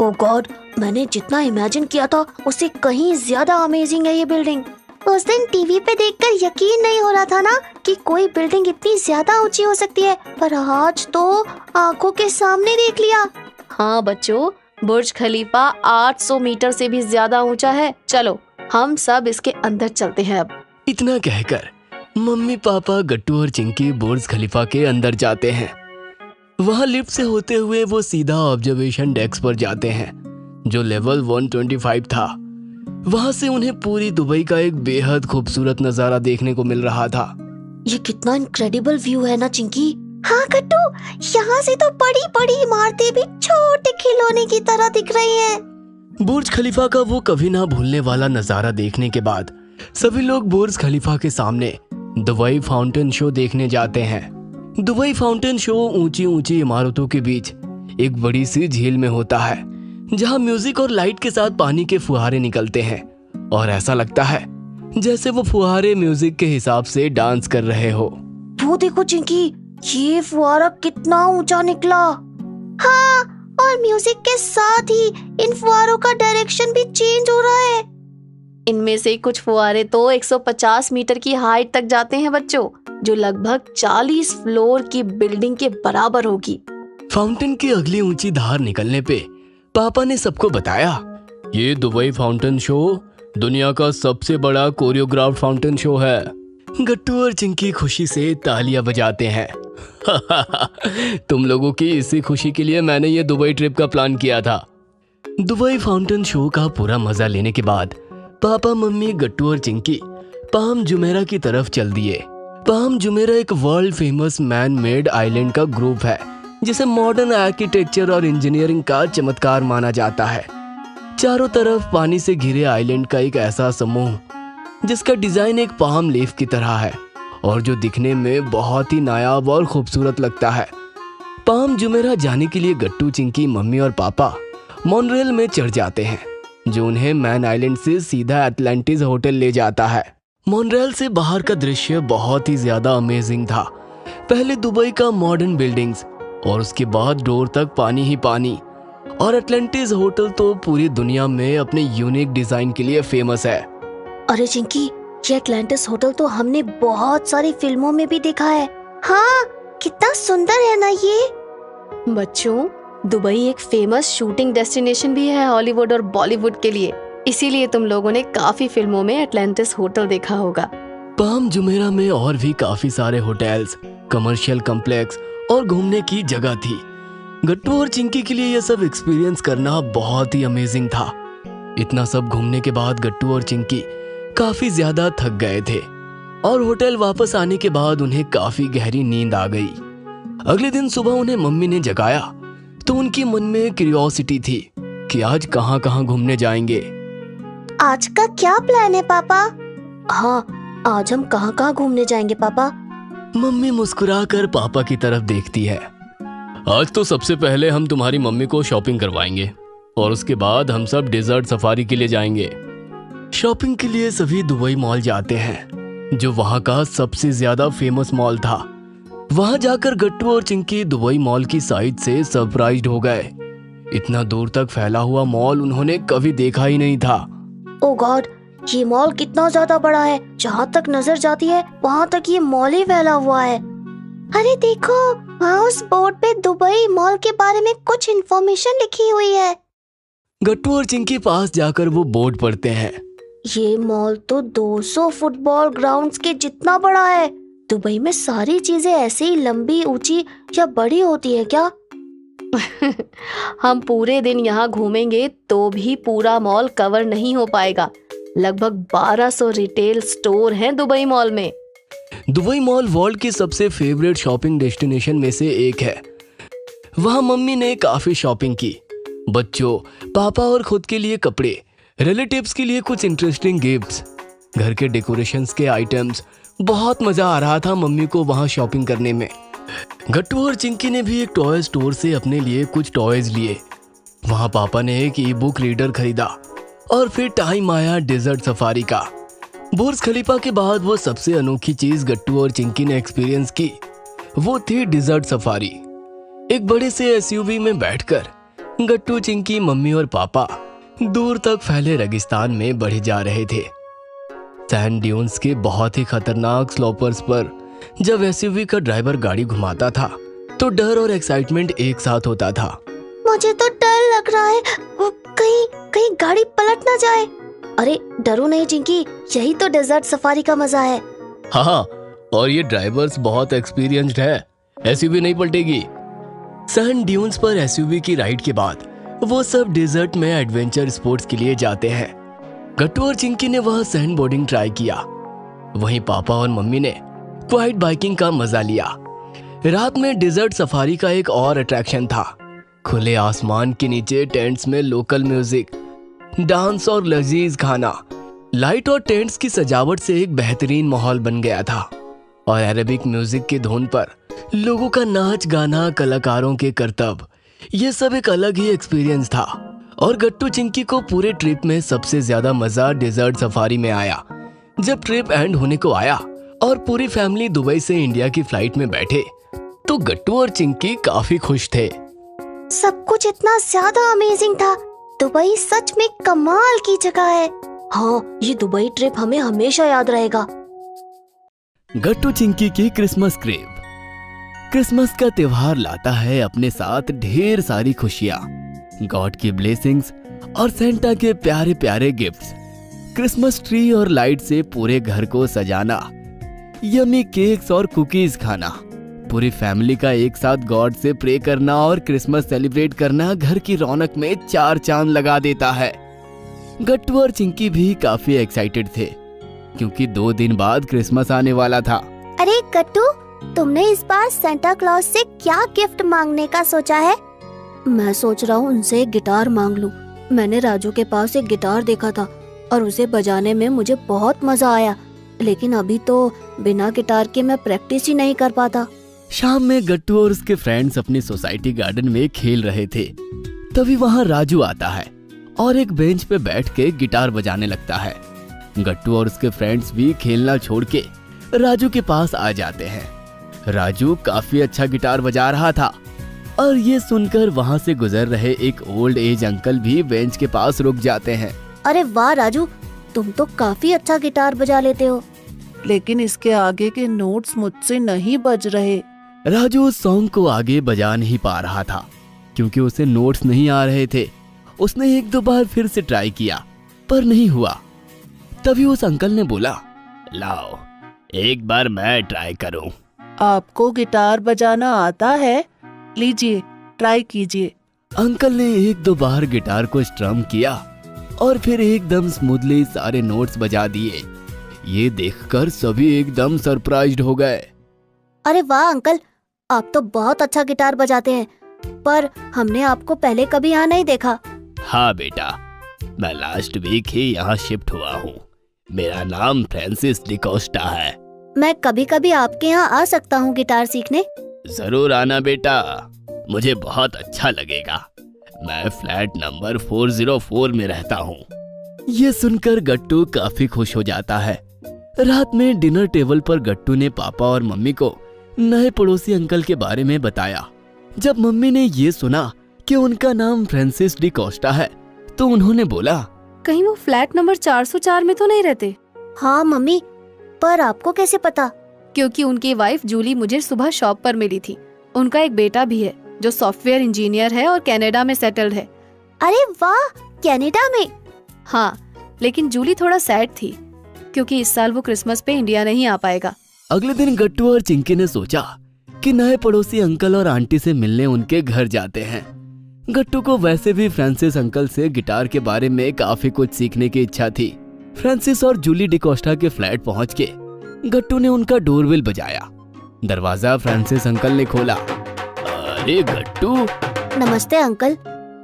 Speaker 1: ओह गॉड, मैंने जितना इमेजिन किया था उससे कहीं ज्यादा अमेजिंग है ये बिल्डिंग। उस दिन टीवी पे देखकर यकीन नहीं हो रहा था ना कि कोई बिल्डिंग इतनी ज्यादा ऊंची हो सकती है, पर आज तो आंखों के सामने देख लिया।
Speaker 6: हाँ बच्चों, बुर्ज खलीफा 800 मीटर से भी ज्यादा ऊंचा है। चलो हम सब इसके अंदर चलते हैं अब।
Speaker 2: इतना कहकर मम्मी, पापा, गट्टू और चिंकी बुर्ज खलीफा के अंदर जाते हैं। वहां लिफ्ट से होते हुए वो सीधा ऑब्जर्वेशन डेस्क पर जाते हैं जो लेवल 125 था। वहां से उन्हें पूरी दुबई का एक बेहद खूबसूरत नजारा देखने को मिल रहा था।
Speaker 1: ये कितना इनक्रेडिबल व्यू है ना चिंकी। हाँ गट्टू, यहाँ से तो बड़ी बड़ी इमारतें भी छोटे खिलौने की तरह दिख रही हैं।
Speaker 2: बुर्ज खलीफा का वो कभी ना भूलने वाला नजारा देखने के बाद सभी लोग बुर्ज खलीफा के सामने दुबई फाउंटेन शो देखने जाते हैं। दुबई फाउंटेन शो ऊंची ऊंची इमारतों के बीच एक बड़ी सी झील में होता है जहां म्यूजिक और लाइट के साथ पानी के फुहारे निकलते हैं और ऐसा लगता है जैसे वो फुहारे म्यूजिक के हिसाब से डांस कर रहे हो।
Speaker 1: वो देखो चिंकी, ये फुहारा कितना ऊंचा निकला। हाँ, और म्यूजिक के साथ ही इन फुहारों का डायरेक्शन भी चेंज हो रहा है।
Speaker 6: इनमें से कुछ फुहारे तो 150 मीटर की हाइट तक जाते हैं बच्चों, जो लगभग 40 फ्लोर की बिल्डिंग के बराबर होगी।
Speaker 2: फाउंटेन की अगली ऊंची धार निकलने पे पापा ने सबको बताया, ये दुबई फाउंटेन शो दुनिया का सबसे बड़ा कोरियोग्राफ फाउंटेन शो है। गट्टू और चिंकी खुशी से तालियां बजाते हैं। तुम लोगों की इसी खुशी के लिए मैंने ये दुबई ट्रिप का प्लान किया था। दुबई फाउंटेन शो का पूरा मजा लेने के बाद पापा, मम्मी, गट्टू और चिंकी पाम जुमेरा की तरफ चल दिए। पाम जुमेरा एक world famous man made island का ग्रुप है जिसे मॉडर्न आर्किटेक्चर और इंजीनियरिंग का चमत्कार माना जाता है। चारों तरफ पानी से घिरे आइलैंड का एक ऐसा समूह जिसका डिजाइन एक पाम लीफ की तरह है और जो दिखने में बहुत ही नायाब और खूबसूरत लगता है। पाम जुमेरा जाने के लिए गट्टू, चिंकी, मम्मी और पापा मॉनरेल में चढ़ जाते हैं, जो उन्हें मैन आइलैंड से सीधा एटलांटिस होटल ले जाता है। मॉनरेल से बाहर का दृश्य बहुत ही ज्यादा अमेजिंग था। पहले दुबई का मॉडर्न बिल्डिंग्स और उसके बाद डोर तक पानी ही पानी। और एटलांटिस होटल तो पूरी दुनिया में अपने यूनिक डिजाइन के लिए फेमस है।
Speaker 1: अरे चिंकी, ये एटलांटिस होटल तो हमने बहुत सारी फिल्मों में भी देखा है। हाँ, कितना सुंदर है ना ये।
Speaker 6: बच्चों, दुबई एक फेमस शूटिंग डेस्टिनेशन भी है हॉलीवुड और बॉलीवुड के लिए, इसीलिए तुम लोगों ने काफी फिल्मों में एटलांटिस होटल देखा होगा।
Speaker 2: पाम जुमेरा में और भी काफी सारे होटल्स, कमर्शियल कॉम्प्लेक्स और घूमने की जगह थी। गट्टू और चिंकी के लिए यह सब एक्सपीरियंस करना बहुत ही अमेजिंग था। इतना सब घूमने के बाद गट्टू और चिंकी काफी ज्यादा थक गए थे और होटल वापस आने के बाद उन्हें काफी गहरी नींद आ गई। अगले दिन सुबह उन्हें मम्मी ने जगाया तो उनके मन में क्यूरियोसिटी थी कि आज कहाँ कहाँ घूमने जाएंगे।
Speaker 1: आज का क्या प्लान है पापा? हाँ, आज हम कहाँ कहाँ घूमने जाएंगे पापा?
Speaker 2: मम्मी मुस्कुराकर पापा की तरफ देखती है। आज तो सबसे पहले हम तुम्हारी मम्मी को शॉपिंग करवाएंगे और उसके बाद हम सब डेजर्ट सफारी के लिए जाएंगे। शॉपिंग के लिए सभी दुबई मॉल जाते हैं, जो वहाँ का सबसे ज्यादा फेमस मॉल था। वहाँ जाकर गट्टू और चिंकी दुबई मॉल की साइड से सरप्राइज्ड हो गए। इतना दूर तक फैला हुआ मॉल उन्होंने कभी देखा ही नहीं था।
Speaker 1: ओ गॉड, ये मॉल कितना ज्यादा बड़ा है। जहाँ तक नजर जाती है वहाँ तक ये मॉल ही फैला हुआ है। अरे देखो, वहाँ उस बोर्ड पे दुबई मॉल के बारे में कुछ इन्फॉर्मेशन लिखी हुई है।
Speaker 2: गट्टू और चिंकी पास जाकर वो बोर्ड पढ़ते हैं।
Speaker 1: ये मॉल तो 200 फुटबॉल ग्राउंड्स के जितना बड़ा है। दुबई में सारी चीजें ऐसे ही लंबी, ऊंची या बड़ी होती है क्या?
Speaker 6: हम पूरे दिन यहाँ घूमेंगे तो भी पूरा मॉल कवर नहीं हो पाएगा। लगभग 1200 रिटेल स्टोर हैं दुबई मॉल में।
Speaker 2: दुबई मॉल वर्ल्ड की सबसे फेवरेट शॉपिंग डेस्टिनेशन में से एक है। वहाँ मम्मी ने काफी शॉपिंग की। बच्चों, पापा और खुद के लिए कपड़े, रिलेटिव्स के लिए कुछ इंटरेस्टिंग गिफ्ट्स, घर के डेकोरेशंस के आइटम्स। बहुत मजा आ रहा था मम्मी को वहाँ शॉपिंग करने में। गट्टू और चिंकी ने भी एक टॉय स्टोर से अपने लिए कुछ टॉयज लिए। वहाँ पापा ने एक ई बुक रीडर खरीदा और फिर टाइम आया डेजर्ट सफारी का। बुर्ज खलीफा के बाद वो सबसे अनोखी चीज गट्टू और चिंकी ने एक्सपीरियंस की, वो थी डेजर्ट सफारी। एक बड़े से एसयूवी में बैठकर गट्टू, चिंकी, मम्मी और पापा दूर तक फैले रेगिस्तान में बढ़े जा रहे थे। सैंड ड्यून्स के बहुत ही खतरनाक स्लोपर्स पर जब एसयूवी का ड्राइवर गाड़ी घुमाता था तो डर और एक्साइटमेंट एक साथ होता था।
Speaker 1: मुझे तो डर लग रहा है, वो कहीं गाड़ी पलट ना जाए। अरे डरो नहीं चिंकी, यही तो डेजर्ट सफारी का मजा है।
Speaker 2: हाँ, और ये ड्राइवर्स बहुत एक्सपीरियंस्ड है, एसयूवी नहीं पलटेगी। सैंड ड्यून्स पर एसयूवी की राइड के बाद वो सब डेजर्ट में एडवेंचर स्पोर्ट्स के लिए जाते हैं। गट्टू और चिंकी ने वहाँ सैंड बोर्डिंग ट्राई किया। वहीं पापा और मम्मी ने क्वाइट बाइकिंग का मजा लिया। रात में डेजर्ट सफारी का एक और अट्रैक्शन था। खुले आसमान के नीचे टेंट्स में लोकल म्यूजिक, डांस और लजीज खाना। लाइट और टेंट्स की सजावट से एक बेहतरीन माहौल बन गया था और अरेबिक म्यूजिक की धुन पर लोगों का नाच गाना, कलाकारों के करतब, ये सब एक अलग ही एक्सपीरियंस था। और गट्टू चिंकी को पूरे ट्रिप में सबसे ज्यादा मजा डेजर्ट सफारी में आया। जब ट्रिप एंड होने को आया और पूरी फैमिली दुबई से इंडिया की फ्लाइट में बैठे तो गट्टू और चिंकी काफी खुश थे।
Speaker 1: सब कुछ इतना ज्यादा अमेजिंग था। दुबई सच में कमाल की जगह है। हाँ, ये दुबई ट्रिप हमें हमेशा याद रहेगा।
Speaker 2: गट्टू चिंकी की क्रिसमस क्रेव। क्रिसमस का त्योहार लाता है अपने साथ ढेर सारी खुशियाँ, गॉड की ब्लेसिंग्स और सेंटा के प्यारे प्यारे गिफ्ट्स। क्रिसमस ट्री और लाइट से पूरे घर को सजाना, यमी केक्स और कुकीज खाना, पूरी फैमिली का एक साथ गॉड से प्रे करना और क्रिसमस सेलिब्रेट करना घर की रौनक में 4 चांद लगा देता है। गट्टू और चिंकी भी काफी एक्साइटेड थे क्योंकि 2 दिन बाद क्रिसमस आने वाला था।
Speaker 1: अरे गट्टू, तुमने इस बार सेंटा क्लॉज से क्या गिफ्ट मांगने का सोचा है? मैं सोच रहा हूँ उनसे एक गिटार मांग लूं। मैंने राजू के पास एक गिटार देखा था और उसे बजाने में मुझे बहुत मजा आया, लेकिन अभी तो बिना गिटार के मैं प्रैक्टिस ही नहीं कर पाता।
Speaker 2: शाम में गट्टू और उसके फ्रेंड्स अपनी सोसाइटी गार्डन में खेल रहे थे। तभी वहां राजू आता है और एक बेंच पे बैठ के गिटार बजाने लगता है। गट्टू और उसके फ्रेंड्स भी खेलना छोड़ के राजू के पास आ जाते हैं। राजू काफी अच्छा गिटार बजा रहा था और ये सुनकर वहां से गुजर रहे एक ओल्ड एज अंकल भी बेंच के पास रुक जाते हैं।
Speaker 1: अरे वाह राजू, तुम तो काफी अच्छा गिटार बजा लेते हो।
Speaker 11: लेकिन इसके आगे के नोट्स मुझसे नहीं बज रहे।
Speaker 2: राजू उस सॉन्ग को आगे बजा नहीं पा रहा था क्योंकि उसे नोट्स नहीं आ रहे थे। उसने एक दो बार फिर से ट्राई किया पर नहीं हुआ। तभी उस अंकल ने बोला, लाओ एक बार मैं ट्राई करूं।
Speaker 11: आपको गिटार बजाना आता है? लीजिए, ट्राई कीजिए।
Speaker 2: अंकल ने एक दो बार गिटार को स्ट्रम किया और फिर एकदम स्मूथली सारे नोट्स बजा दिए। ये देखकर सभी एकदम सरप्राइज्ड हो गए।
Speaker 1: अरे वाह अंकल, आप तो बहुत अच्छा गिटार बजाते हैं, पर हमने आपको पहले कभी यहाँ नहीं देखा।
Speaker 2: हाँ बेटा, मैं लास्ट वीक ही यहाँ शिफ्ट हुआ हूँ। मेरा नाम फ्रांसिस डिकोस्टा है।
Speaker 1: मैं कभी कभी आपके यहाँ आ सकता हूँ गिटार सीखने?
Speaker 2: जरूर आना बेटा, मुझे बहुत अच्छा लगेगा। मैं फ्लैट नंबर 404 में रहता हूँ। ये सुनकर गट्टू काफी खुश हो जाता है। रात में डिनर टेबल पर गट्टू ने पापा और मम्मी को नए पड़ोसी अंकल के बारे में बताया। जब मम्मी ने ये सुना कि उनका नाम फ्रांसिस डिकोस्टा है तो उन्होंने बोला,
Speaker 6: कहीं वो फ्लैट नंबर 404 में तो नहीं रहते?
Speaker 1: हाँ मम्मी, पर आपको कैसे पता?
Speaker 6: क्योंकि उनकी वाइफ जूली मुझे सुबह शॉप पर मिली थी। उनका एक बेटा भी है जो सॉफ्टवेयर इंजीनियर है और कनाडा में सेटल्ड है।
Speaker 1: अरे वाह, कनाडा में?
Speaker 6: हाँ, लेकिन जूली थोड़ा सैड थी क्योंकि इस साल वो क्रिसमस पे इंडिया नहीं आ पाएगा।
Speaker 2: अगले दिन गट्टू और चिंकी ने सोचा कि नए पड़ोसी अंकल और आंटी से मिलने उनके घर जाते हैं। गट्टू को वैसे भी फ्रांसिस अंकल से गिटार के बारे में काफी कुछ सीखने की इच्छा थी। फ्रांसिस और जूली डिकोस्टा के फ्लैट पहुंच के गट्टू ने उनका डोरबेल बजाया। दरवाजा फ्रांसिस अंकल ने खोला। अरे गट्टू!
Speaker 1: नमस्ते अंकल।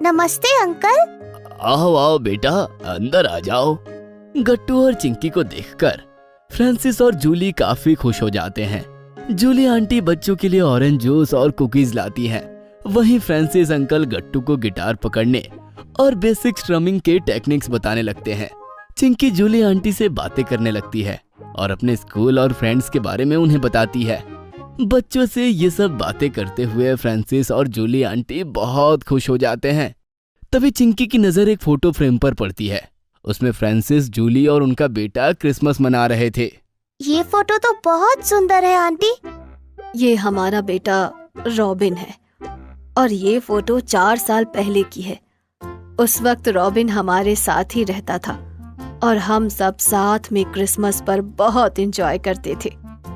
Speaker 1: नमस्ते अंकल।
Speaker 2: आओ आओ बेटा, अंदर आ जाओ। गट्टू और चिंकी को देखकर फ्रांसिस और जूली काफी खुश हो जाते हैं। जूली आंटी बच्चों के लिए ऑरेंज जूस और कुकीज लाती हैं। वहीं फ्रांसिस अंकल गट्टू को गिटार पकड़ने और बेसिक स्ट्रमिंग के टेक्निक्स बताने लगते हैं। चिंकी जूली आंटी से बातें करने लगती है और अपने स्कूल और फ्रेंड्स के बारे में उन्हें बताती है। बच्चों से ये सब बातें करते हुए फ्रांसिस और जूली आंटी बहुत खुश हो जाते हैं। तभी चिंकी की नजर एक फोटो फ्रेम पर पड़ती है। उसमें फ्रांसिस, जूली और उनका बेटा क्रिसमस मना रहे थे।
Speaker 1: ये फोटो तो बहुत सुंदर है आंटी।
Speaker 6: ये हमारा बेटा रॉबिन है और ये फोटो 4 साल पहले की है। उस वक्त रॉबिन हमारे साथ ही रहता था और हम सब साथ में क्रिसमस पर बहुत एंजॉय करते थे।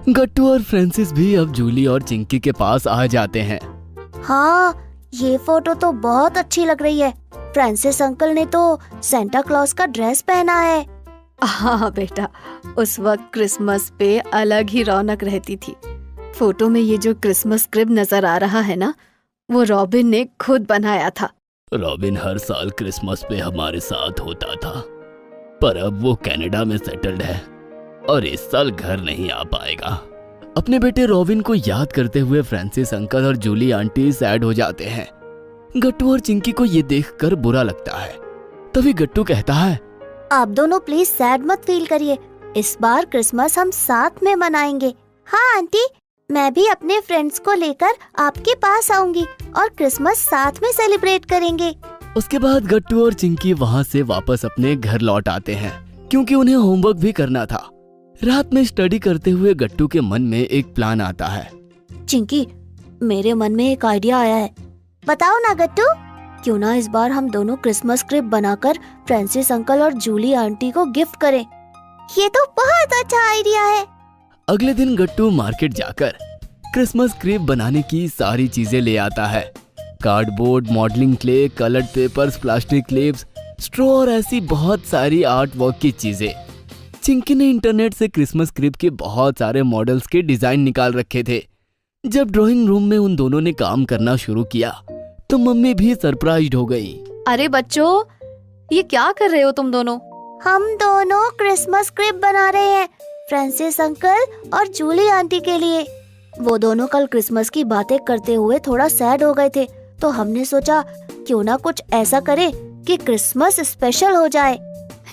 Speaker 2: गट्टू और फ्रांसिस भी अब जूली और चिंकी के पास आ जाते हैं।
Speaker 1: हाँ, ये फोटो तो बहुत अच्छी लग रही है। फ्रांसिस अंकल ने तो सेंटा क्लॉज का ड्रेस पहना है।
Speaker 6: हाँ बेटा, उस वक्त क्रिसमस पे अलग ही रौनक रहती थी। फोटो में ये जो क्रिसमस क्रिब नजर आ रहा है ना, वो रॉबिन ने खुद बनाया था।
Speaker 2: रॉबिन हर साल क्रिसमस पे हमारे साथ होता था, पर अब वो कनाडा में सेटल्ड है और इस साल घर नहीं आ पाएगा। अपने बेटे रॉबिन को याद करते हुए फ्रांसिस अंकल और जूली आंटी सैड हो जाते हैं। गट्टू और चिंकी को ये देखकर बुरा लगता है। तभी गट्टू कहता है,
Speaker 1: आप दोनों प्लीज सैड मत फील करिए, इस बार क्रिसमस हम साथ में मनाएंगे। हाँ आंटी, मैं भी अपने फ्रेंड्स को लेकर आपके पास आऊंगी और क्रिसमस साथ में सेलिब्रेट करेंगे।
Speaker 2: उसके बाद गट्टू और चिंकी वहाँ से वापस अपने घर लौट आते हैं क्योंकि उन्हें होमवर्क भी करना था। रात में स्टडी करते हुए गट्टू के मन में एक प्लान आता है।
Speaker 1: चिंकी, मेरे मन में एक आइडिया आया है। बताओ ना गट्टू। क्यों ना इस बार हम दोनों क्रिसमस क्रिब बनाकर फ्रांसिस अंकल और जूली आंटी को गिफ्ट करें। ये तो बहुत अच्छा आइडिया है।
Speaker 2: अगले दिन गट्टू मार्केट जाकर क्रिसमस क्रिब बनाने की सारी चीजें ले आता है। Cardboard, modelling clay, coloured papers, plastic clips, straw और ऐसी बहुत सारी आर्ट वर्क की चीजें। चिंकी ने इंटरनेट से क्रिसमस क्रिब के बहुत सारे मॉडल्स के डिजाइन निकाल रखे थे। जब ड्राइंग रूम में उन दोनों ने काम करना शुरू किया तो मम्मी भी सरप्राइज्ड हो गई।
Speaker 6: अरे बच्चों, ये क्या कर रहे हो तुम दोनों?
Speaker 1: हम दोनों क्रिसमस क्रिब बना रहे हैं फ्रांसिस अंकल और जूली आंटी के लिए। वो दोनों कल क्रिसमस की बातें करते हुए थोड़ा सैड हो गए थे, तो हमने सोचा क्यों ना कुछ ऐसा करे कि क्रिसमस स्पेशल हो जाए।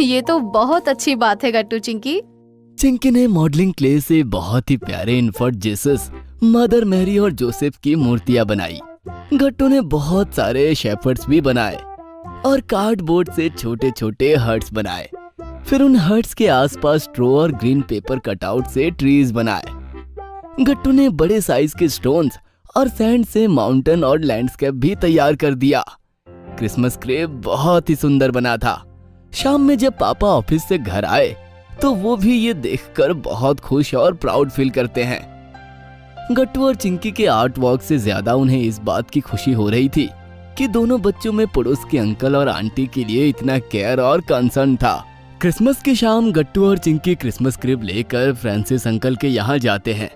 Speaker 6: ये तो बहुत अच्छी बात है गट्टू चिंकी।
Speaker 2: चिंकी ने मॉडलिंग क्ले से बहुत ही प्यारे इन्फर्ट जीसस, मदर मैरी और जोसेफ की मूर्तियां बनाई। गट्टू ने बहुत सारे शेपर्ड्स भी बनाए और कार्डबोर्ड से छोटे छोटे हर्ट्स बनाए। फिर उन हर्ट्स के आसपास स्ट्रॉ और ग्रीन पेपर कटआउट से ट्रीज बनाए। गट्टू ने बड़े साइज के स्टोन्स और सैंड से माउंटेन और लैंडस्केप भी तैयार कर दिया। क्रिसमस क्रेप बहुत ही सुंदर बना था। शाम में जब पापा ऑफिस से घर आए तो वो भी ये देखकर बहुत खुश और प्राउड फील करते हैं। गट्टू और चिंकी के आर्ट वर्क से ज्यादा उन्हें इस बात की खुशी हो रही थी कि दोनों बच्चों में पड़ोस के अंकल और आंटी के लिए इतना केयर और कंसर्न था। क्रिसमस की शाम गट्टू और चिंकी क्रिसमस क्रिब लेकर फ्रांसिस अंकल के यहाँ जाते हैं।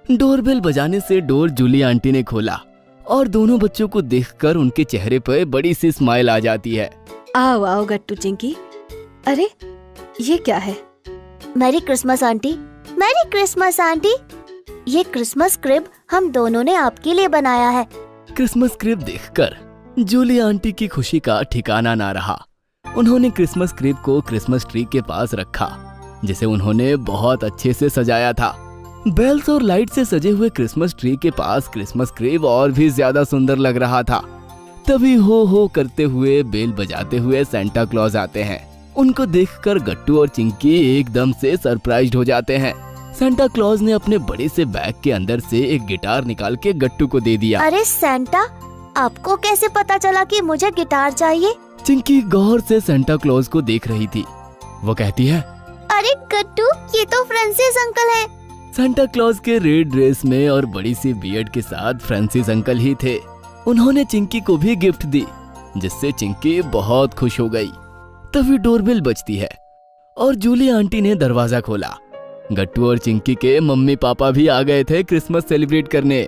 Speaker 2: डोरबेल बजाने से डोर जूली आंटी ने खोला और दोनों बच्चों को देखकर उनके चेहरे पर बड़ी सी स्माइल आ जाती है।
Speaker 6: आओ आओ गट्टू चिंकी। अरे ये क्या है?
Speaker 1: Merry Christmas aunty. Merry Christmas aunty. ये क्रिसमस क्रिब हम दोनों ने आपके लिए बनाया है।
Speaker 2: क्रिसमस क्रिब देखकर जूली आंटी की खुशी का ठिकाना ना रहा। उन्होंने क्रिसमस क्रिब को क्रिसमस ट्री के पास रखा, जिसे उन्होंने बहुत अच्छे से सजाया था। बेल्स और लाइट से सजे हुए क्रिसमस ट्री के पास क्रिसमस क्रिब और भी ज्यादा सुंदर लग रहा था। तभी हो करते हुए बेल बजाते हुए सेंटा क्लॉज आते हैं। उनको देखकर गट्टू और चिंकी एकदम से सरप्राइज्ड हो जाते हैं। सेंटा क्लॉज ने अपने बड़े से बैग के अंदर से एक गिटार निकाल के गट्टू को दे दिया।
Speaker 1: अरे सेंटा, आपको कैसे पता चला कि मुझे गिटार चाहिए?
Speaker 2: चिंकी गौर से सेंटा क्लॉज को देख रही थी। वो कहती है,
Speaker 1: अरे गट्टू, ये तो फ्रांसिस अंकल है।
Speaker 2: सेंटा क्लॉज के रेड ड्रेस में और बड़ी सी बियर्ड के साथ फ्रांसिस अंकल ही थे। उन्होंने चिंकी को भी गिफ्ट दी, जिससे चिंकी बहुत खुश हो गई। तभी डोरबेल बजती है और जूली आंटी ने दरवाजा खोला। गट्टू और चिंकी के मम्मी पापा भी आ गए थे क्रिसमस सेलिब्रेट करने।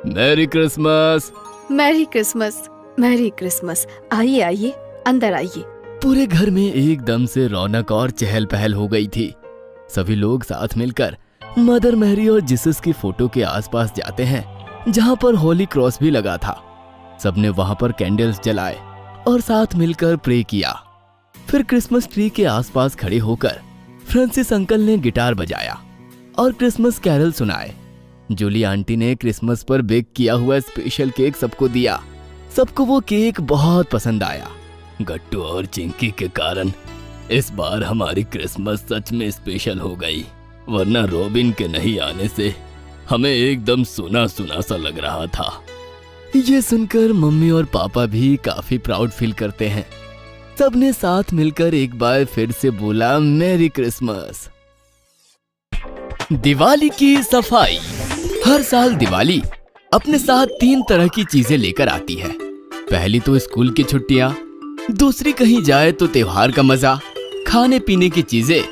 Speaker 2: Merry Christmas.
Speaker 6: Merry Christmas. Merry Christmas. आइए आइए, अंदर आइए।
Speaker 2: पूरे घर में एकदम से रौनक और चहल पहल हो गई थी। सभी लोग साथ मिलकर मदर मैरी और जीसस की फोटो के आसपास जाते हैं, जहां पर होली क्रॉस भी लगा था। सबने वहां पर कैंडल्स जलाए और साथ मिलकर प्रे किया। फिर क्रिसमस ट्री के आसपास खड़े होकर फ्रांसिस अंकल ने गिटार बजाया और क्रिसमस कैरल सुनाए। जूली आंटी ने क्रिसमस पर बेक किया हुआ स्पेशल केक सबको दिया। सबको वो केक बहुत पसंद आया। गट्टू और चिंकी के कारण इस बार हमारी क्रिसमस सच में स्पेशल हो गई, वरना रॉबिन के नहीं आने से हमें एकदम सुना सुना सा लग रहा था। ये सुनकर मम्मी और पापा भी काफी प्राउड फील करते हैं। सबने साथ मिलकर एक बार फिर से बोला मैरी क्रिसमस। दिवाली की सफाई। हर साल दिवाली अपने साथ 3 तरह की चीजें लेकर आती है। पहली तो स्कूल की छुट्टियां, दूसरी कहीं जाए तो त्योहार का मजा, खाने पीने की चीजें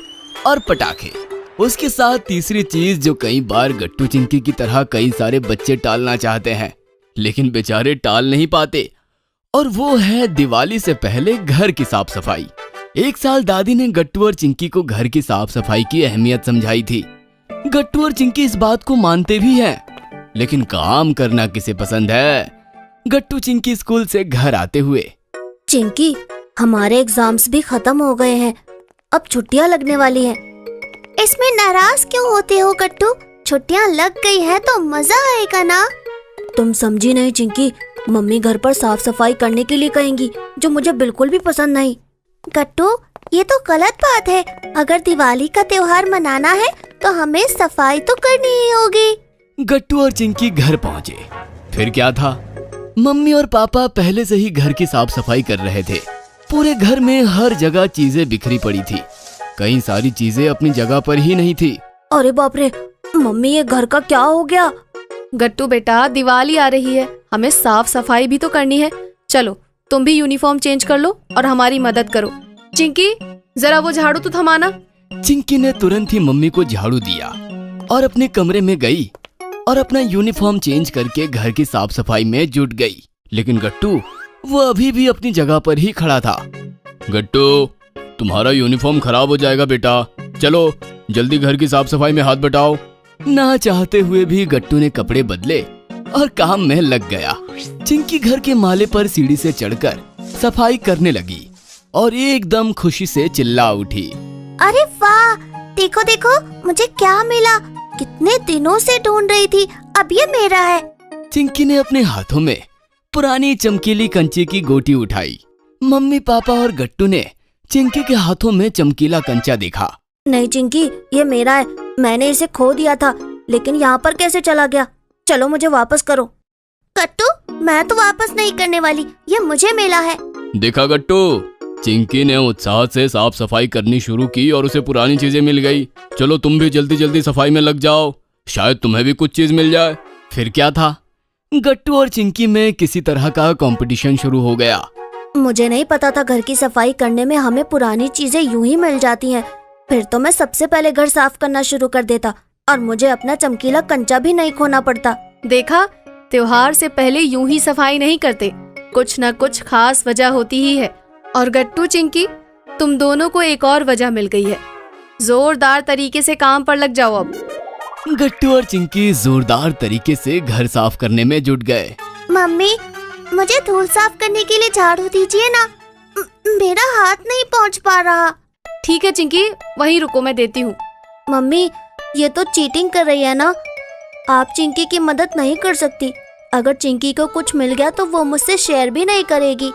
Speaker 2: और पटाखे। उसके साथ तीसरी चीज जो कई बार गट्टू चिंकी की तरह कई सारे बच्चे टालना चाहते हैं, लेकिन बेचारे टाल नहीं पाते, और वो है दिवाली से पहले घर की साफ सफाई। एक साल दादी ने गट्टू और चिंकी को घर की साफ सफाई की अहमियत समझाई थी। गट्टू और चिंकी इस बात को मानते भी हैं, लेकिन काम करना किसे पसंद है। गट्टू चिंकी स्कूल से घर आते हुए,
Speaker 1: चिंकी, हमारे एग्जाम्स भी खत्म हो गए हैं, अब छुट्टियां लगने वाली हैं। इसमें नाराज क्यों होते हो गट्टू? छुट्टियां लग गई हैं तो मजा आएगा ना। तुम समझी नहीं चिंकी, मम्मी घर पर साफ सफाई करने के लिए कहेंगी, जो मुझे बिल्कुल भी पसंद नहीं। गट्टू, ये तो गलत बात है। अगर दिवाली का त्योहार मनाना है तो हमें सफाई तो करनी ही होगी।
Speaker 2: गट्टू और चिंकी घर पहुँचे। फिर क्या था, मम्मी और पापा पहले से ही घर की साफ सफाई कर रहे थे। पूरे घर में हर जगह चीजें बिखरी पड़ी थी। कई सारी चीजें अपनी जगह पर ही नहीं थी।
Speaker 1: अरे बाप रे, मम्मी ये घर का क्या हो गया?
Speaker 6: गट्टू बेटा, दिवाली आ रही है, हमें साफ सफाई भी तो करनी है। चलो तुम भी यूनिफॉर्म चेंज कर लो और हमारी मदद करो। चिंकी, जरा वो झाड़ू तो थमाना।
Speaker 2: चिंकी ने तुरंत ही मम्मी को झाड़ू दिया और अपने कमरे में गई और अपना यूनिफॉर्म चेंज करके घर की साफ सफाई में जुट गई। लेकिन गट्टू, वो अभी भी अपनी जगह पर ही खड़ा था। गट्टू, तुम्हारा यूनिफॉर्म खराब हो जाएगा बेटा, चलो जल्दी घर की साफ सफाई में हाथ बटाओ। ना चाहते हुए भी गट्टू ने कपड़े बदले और काम में लग गया। चिंकी घर के माले पर सीढ़ी से चढ़कर सफाई करने लगी और एकदम खुशी से चिल्ला उठी।
Speaker 1: अरे वाह, देखो देखो मुझे क्या मिला, कितने दिनों से ढूंढ रही थी, अब ये मेरा है।
Speaker 2: चिंकी ने अपने हाथों में पुरानी चमकीली कंचे की गोटी उठाई। मम्मी पापा और गट्टू ने चिंकी के हाथों में चमकीला कंचा देखा।
Speaker 1: नहीं चिंकी, ये मेरा है, मैंने इसे खो दिया था, लेकिन यहाँ पर कैसे चला गया? चलो मुझे वापस करो। गट्टू, मैं तो वापस नहीं करने वाली, ये मुझे मिला है।
Speaker 2: देखा गट्टू, चिंकी ने उत्साह से साफ सफाई करनी शुरू की और उसे पुरानी चीजें मिल गई। चलो तुम भी जल्दी जल्दी सफाई में लग जाओ, शायद तुम्हें भी कुछ चीज मिल जाए। फिर क्या था, गट्टू और चिंकी में किसी तरह का कंपटीशन शुरू हो गया।
Speaker 1: मुझे नहीं पता था घर की सफाई करने में हमें पुरानी चीजें यूं ही मिल जाती हैं। फिर तो मैं सबसे पहले घर साफ करना शुरू कर देता और मुझे अपना चमकीला कंचा भी नहीं खोना पड़ता।
Speaker 6: देखा, त्योहार से पहले यूं ही सफाई नहीं करते, कुछ न कुछ खास वजह होती ही है। और गट्टू चिंकी, तुम दोनों को एक और वजह मिल गई है, जोरदार तरीके से काम पर लग जाओ अब।
Speaker 2: गट्टू और चिंकी जोरदार तरीके से घर साफ करने में जुट गए।
Speaker 1: मम्मी, मुझे धूल साफ करने के लिए झाड़ू दीजिए ना, मेरा हाथ नहीं पहुंच पा रहा।
Speaker 6: ठीक है चिंकी, वहीं रुको, मैं देती हूँ।
Speaker 1: मम्मी, ये तो चीटिंग कर रही है ना, आप चिंकी की मदद नहीं कर सकती। अगर चिंकी को कुछ मिल गया तो वो मुझसे शेयर भी नहीं करेगी।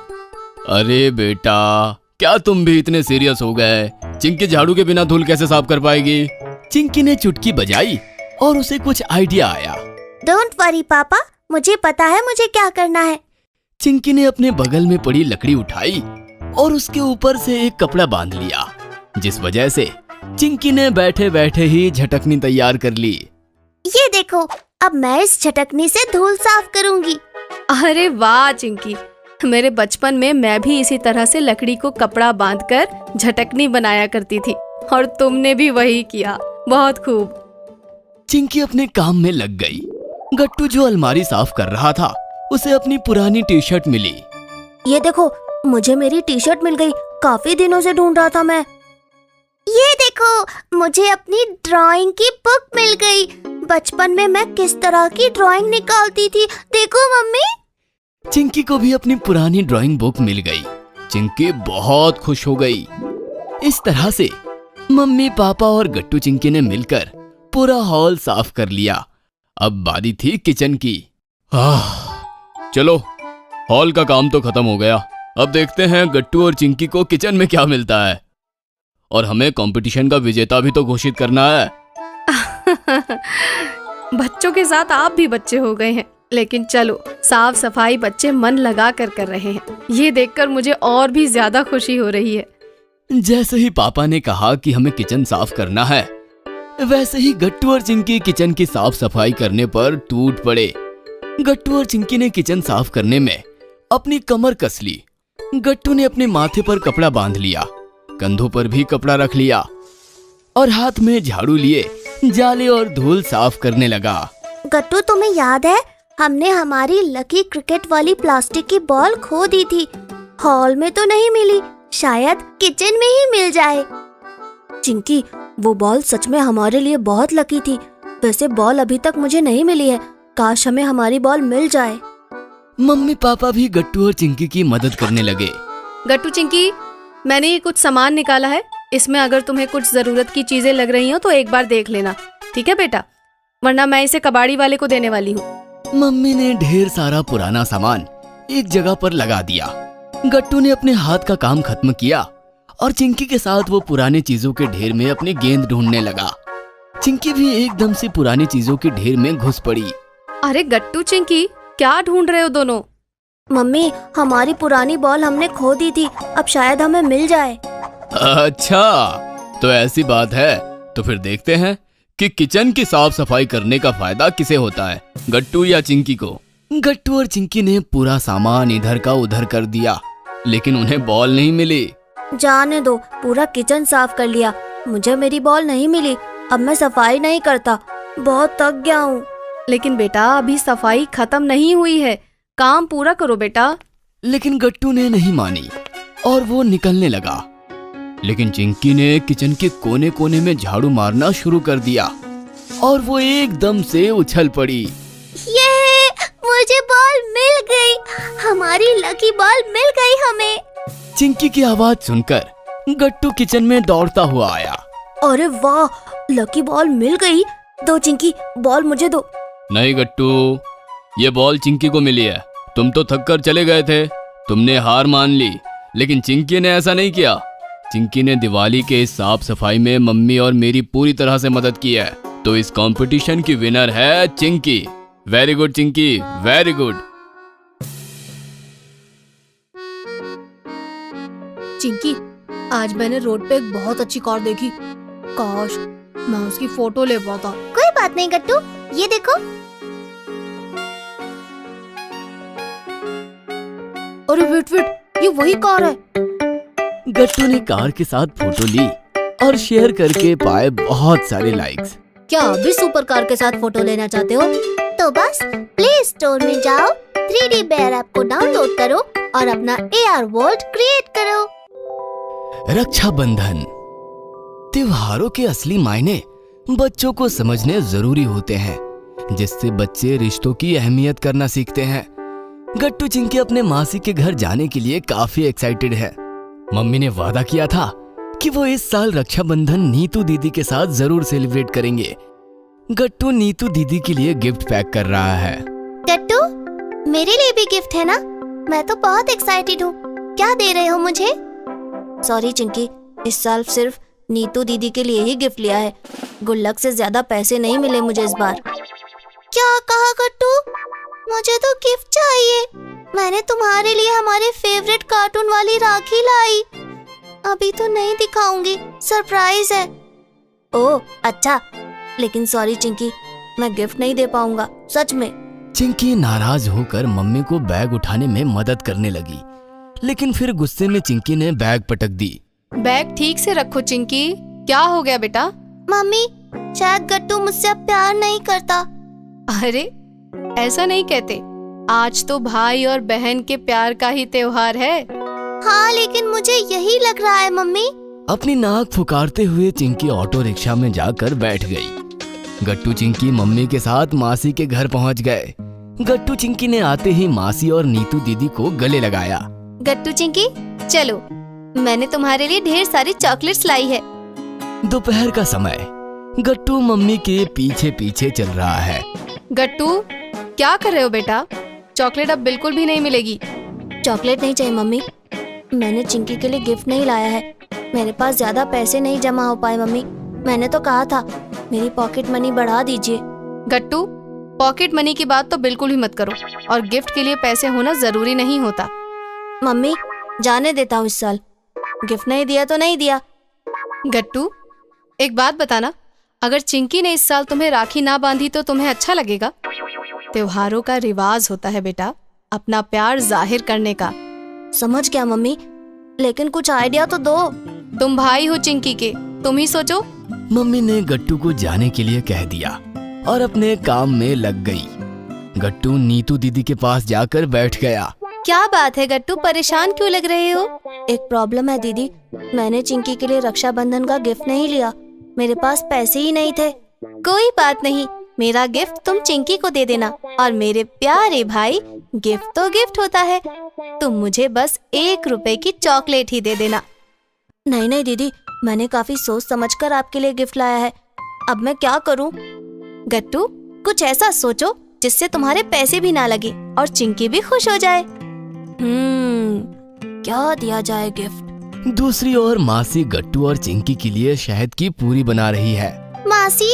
Speaker 2: अरे बेटा, क्या तुम भी इतने सीरियस हो गए? चिंकी झाड़ू के बिना धूल कैसे साफ कर पाएगी? चिंकी ने चुटकी बजाई और उसे कुछ आइडिया आया।
Speaker 1: डोंट वरी पापा, मुझे पता है मुझे क्या करना है।
Speaker 2: चिंकी ने अपने बगल में पड़ी लकड़ी उठाई और उसके ऊपर से एक कपड़ा बांध लिया, जिस वजह से चिंकी ने बैठे बैठे ही झटकनी तैयार कर ली।
Speaker 1: ये देखो, अब मैं इस झटकनी से धूल साफ करूंगी।
Speaker 6: अरे वाह चिंकी, मेरे बचपन में मैं भी इसी तरह से लकड़ी को कपड़ा बांधकर झटकनी बनाया करती थी और तुमने भी वही किया, बहुत खूब।
Speaker 2: चिंकी अपने काम में लग गई। गट्टू जो अलमारी साफ कर रहा था, उसे अपनी पुरानी टी शर्ट मिली।
Speaker 1: ये देखो, मुझे मेरी टी शर्ट मिल गई, काफी दिनों से ढूंढ रहा था मैं। ये देखो, मुझे अपनी ड्राइंग की बुक मिल गई। बचपन में मैं किस तरह की ड्राइंग निकालती थी, देखो मम्मी।
Speaker 2: चिंकी को भी अपनी पुरानी ड्राइंग बुक मिल गई। चिंकी बहुत खुश हो गई। इस तरह से मम्मी पापा और गट्टू चिंकी ने मिलकर पूरा हॉल साफ कर लिया। अब बारी थी किचन की। चलो, हॉल का काम तो खत्म हो गया, अब देखते हैं गट्टू और चिंकी को किचन में क्या मिलता है। और हमें कंपटीशन का विजेता भी तो घोषित करना है।
Speaker 6: बच्चों के साथ आप भी बच्चे हो गए हैं, लेकिन चलो, साफ सफाई बच्चे मन लगा कर रहे हैं, ये देखकर मुझे और भी ज्यादा खुशी हो रही है।
Speaker 2: जैसे ही पापा ने कहा कि हमें किचन साफ करना है, वैसे ही गट्टू और चिंकी किचन की साफ सफाई करने पर टूट पड़े। गट्टू और चिंकी ने किचन साफ करने में अपनी कमर कस ली। गट्टू ने अपने माथे पर कपड़ा बांध लिया, कंधों पर भी कपड़ा रख लिया और हाथ में झाड़ू लिए जाले और धूल साफ करने लगा।
Speaker 1: गट्टू, तुम्हें याद है हमने हमारी लकी क्रिकेट वाली प्लास्टिक की बॉल खो दी थी। हॉल में तो नहीं मिली, शायद किचन में ही मिल जाए। चिंकी, वो बॉल सच में हमारे लिए बहुत लकी थी। वैसे बॉल अभी तक मुझे नहीं मिली है, काश हमें हमारी बॉल मिल जाए।
Speaker 2: मम्मी पापा भी गट्टू और चिंकी की मदद करने लगे।
Speaker 6: गट्टू चिंकी, मैंने ये कुछ सामान निकाला है, इसमें अगर तुम्हें कुछ जरूरत की चीजें लग रही हो तो एक बार देख लेना, ठीक है बेटा? वरना मैं इसे कबाड़ी वाले को देने वाली हूँ।
Speaker 2: मम्मी ने ढेर सारा पुराना सामान एक जगह पर लगा दिया। गट्टू ने अपने हाथ का काम खत्म किया और चिंकी के साथ वो पुराने चीजों के ढेर में अपनी गेंद ढूंढने लगा। चिंकी भी एकदम से पुरानी चीजों के ढेर में घुस पड़ी।
Speaker 6: अरे गट्टू चिंकी, क्या ढूंढ रहे हो दोनों?
Speaker 1: मम्मी, हमारी पुरानी बॉल हमने खो दी थी, अब शायद हमें मिल जाए।
Speaker 2: अच्छा, तो ऐसी बात है, तो फिर देखते हैं कि किचन की साफ सफाई करने का फायदा किसे होता है, गट्टू या चिंकी को। गट्टू और चिंकी ने पूरा सामान इधर का उधर कर दिया, लेकिन उन्हें बॉल नहीं मिली।
Speaker 1: जाने दो, पूरा किचन साफ कर लिया, मुझे मेरी बॉल नहीं मिली। अब मैं सफाई नहीं करता, बहुत थक गया हूँ।
Speaker 6: लेकिन बेटा, अभी सफाई खत्म नहीं हुई है, काम पूरा करो बेटा।
Speaker 2: लेकिन गट्टू ने नहीं मानी और वो निकलने लगा। लेकिन चिंकी ने किचन के कोने कोने में झाड़ू मारना शुरू कर दिया। और वो एकदम से उछल पड़ी।
Speaker 1: ये मुझे बॉल मिल गई, हमारी लकी बॉल मिल गई हमें।
Speaker 2: चिंकी की आवाज सुनकर गट्टू किचन में दौड़ता हुआ आया।
Speaker 1: अरे वाह, लकी बॉल मिल गई। दो चिंकी, बॉल मुझे दो।
Speaker 2: नहीं गट्टू, ये बॉल चिंकी को मिली है। तुम तो थक कर चले गए थे, तुमने हार मान ली, लेकिन चिंकी ने ऐसा नहीं किया। चिंकी ने दिवाली के इस साफ सफाई में मम्मी और मेरी पूरी तरह से मदद की है, तो इस कंपटीशन की विनर है Chinki. Very good Chinki, very good.
Speaker 6: Chinki, आज मैंने रोड पे एक बहुत अच्छी कार देखी। काश मैं उसकी फोटो ले पाता।
Speaker 1: कोई बात नहीं गट्टू, ये देखो।
Speaker 6: अरे वेट, ये वही कार है।
Speaker 2: गट्टू ने कार के साथ फोटो ली और शेयर करके पाए बहुत सारे लाइक्स।
Speaker 6: क्या अभी सुपर कार के साथ फोटो लेना चाहते हो?
Speaker 1: तो बस प्ले स्टोर में जाओ, 3D बेयर ऐप को डाउनलोड करो और अपना AR वर्ल्ड क्रिएट करो।
Speaker 2: रक्षाबंधन। त्योहारों के असली मायने बच्चों को समझने जरूरी होते हैं, जिससे बच्चे रिश्तों की अहमियत करना सीखते हैं। गट्टू चिंकी अपने मासी के घर जाने के लिए काफी एक्साइटेड है। मम्मी ने वादा किया था कि वो इस साल रक्षाबंधन नीतू दीदी के साथ जरूर सेलिब्रेट करेंगे। गट्टू नीतू दीदी के लिए गिफ्ट पैक कर रहा है।
Speaker 1: गट्टू, मेरे लिए भी गिफ्ट है ना? मैं तो बहुत एक्साइटेड हूँ। क्या दे रहे हो मुझे? सॉरी चिंकी, इस साल सिर्फ नीतू दीदी के लिए ही गिफ्ट लिया है। गुल्लक से ज्यादा पैसे नहीं मिले मुझे इस बार। क्या कहा गट्टू? मुझे तो गिफ्ट चाहिए। मैंने तुम्हारे लिए हमारे फेवरेट कार्टून वाली राखी लाई। अभी तो नहीं दिखाऊंगी, सरप्राइज है। ओह अच्छा, लेकिन सॉरी चिंकी, मैं गिफ्ट नहीं दे पाऊंगा, सच में।
Speaker 2: चिंकी नाराज होकर मम्मी को बैग उठाने में मदद करने लगी, लेकिन फिर गुस्से में चिंकी ने बैग पटक दी।
Speaker 6: बैग ठीक से रखो चिंकी। क्या हो गया बेटा?
Speaker 1: मम्मी, शायद गट्टू मुझसे अब प्यार नहीं करता।
Speaker 6: अरे ऐसा नहीं कहते, आज तो भाई और बहन के प्यार का ही त्योहार है।
Speaker 1: हाँ, लेकिन मुझे यही लग रहा है मम्मी।
Speaker 2: अपनी नाक फुकारते हुए चिंकी ऑटो रिक्शा में जाकर बैठ गई। गट्टू चिंकी मम्मी के साथ मासी के घर पहुंच गए। गट्टू चिंकी ने आते ही मासी और नीतू दीदी को गले लगाया।
Speaker 6: गट्टू चिंकी, चलो, मैंने तुम्हारे लिए ढेर सारी चॉकलेट्स लाई है।
Speaker 2: दोपहर का समय। गट्टू मम्मी के पीछे पीछे चल रहा है।
Speaker 6: गट्टू, क्या कर रहे हो बेटा? चॉकलेट अब बिल्कुल भी नहीं मिलेगी।
Speaker 1: चॉकलेट नहीं चाहिए मम्मी, मैंने चिंकी के लिए गिफ्ट नहीं लाया है। मेरे पास ज्यादा पैसे नहीं जमा हो पाए मम्मी। मैंने तो कहा था मेरी पॉकेट मनी बढ़ा दीजिए।
Speaker 6: गट्टू, पॉकेट मनी की बात तो बिल्कुल ही मत करो, और गिफ्ट के लिए पैसे होना जरूरी नहीं होता।
Speaker 1: मम्मी, जाने देता हूँ इस साल। गिफ्ट नहीं दिया तो नहीं दिया।
Speaker 6: गट्टू, एक बात बताना, अगर चिंकी ने इस साल तुम्हें राखी ना बांधी तो तुम्हें अच्छा लगेगा? त्योहारों का रिवाज होता है बेटा, अपना प्यार जाहिर करने का।
Speaker 1: समझ गया मम्मी, लेकिन कुछ आइडिया तो दो।
Speaker 6: तुम भाई हो चिंकी के, तुम ही सोचो।
Speaker 2: मम्मी ने गट्टू को जाने के लिए कह दिया और अपने काम में लग गई। गट्टू नीतू दीदी के पास जाकर बैठ गया।
Speaker 6: क्या बात है गट्टू, परेशान क्यों लग रहे हो?
Speaker 1: एक प्रॉब्लम है दीदी, मैंने चिंकी के लिए रक्षाबंधन का गिफ्ट नहीं लिया। मेरे पास पैसे ही नहीं थे।
Speaker 6: कोई बात नहीं, मेरा गिफ्ट तुम चिंकी को दे देना, और मेरे प्यारे भाई, गिफ्ट तो गिफ्ट होता है, तुम मुझे बस 1 रुपए की चॉकलेट ही दे देना।
Speaker 1: नहीं नहीं दीदी, मैंने काफी सोच समझकर आपके लिए गिफ्ट लाया है। अब मैं क्या करूं?
Speaker 6: गट्टू, कुछ ऐसा सोचो जिससे तुम्हारे पैसे भी ना लगे और चिंकी भी खुश हो जाए।
Speaker 1: क्या दिया जाए गिफ्ट?
Speaker 2: दूसरी ओर मासी गट्टू और चिंकी के लिए शहद की पूरी बना रही है।
Speaker 1: मासी,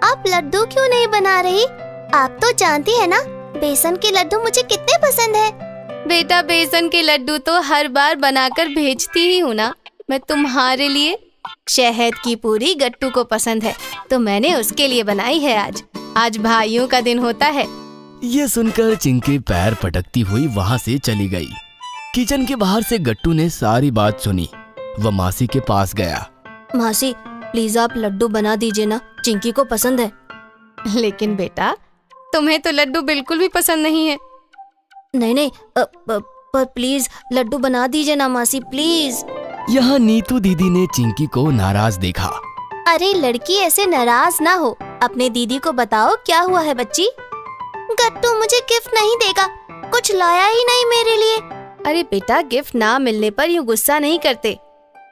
Speaker 1: आप लड्डू क्यों नहीं बना रही? आप तो जानती है ना, बेसन के लड्डू मुझे कितने पसंद है।
Speaker 6: बेटा, बेसन के लड्डू तो हर बार बनाकर भेजती ही हूँ ना मैं तुम्हारे लिए। शहद की पूरी गट्टू को पसंद है, तो मैंने उसके लिए बनाई है। आज भाइयों का दिन होता है।
Speaker 2: ये सुनकर चिंकी पैर पटकती हुई वहाँ से चली गई। किचन के बाहर से गट्टू ने सारी बात सुनी। वह मासी के पास गया।
Speaker 1: मासी, प्लीज आप लड्डू बना दीजिए ना, चिंकी को पसंद है।
Speaker 6: लेकिन बेटा, तुम्हें तो लड्डू बिल्कुल भी पसंद नहीं है।
Speaker 1: नहीं, पर प्लीज लड्डू बना दीजिए ना मासी, प्लीज।
Speaker 2: यहाँ नीतू दीदी ने चिंकी को नाराज देखा।
Speaker 1: अरे लड़की, ऐसे नाराज ना हो,
Speaker 6: अपने दीदी को बताओ क्या हुआ है बच्ची।
Speaker 1: गट्टू मुझे गिफ्ट नहीं देगा, कुछ लाया ही नहीं मेरे लिए।
Speaker 6: अरे बेटा, गिफ्ट ना मिलने पर यूँ गुस्सा नहीं करते।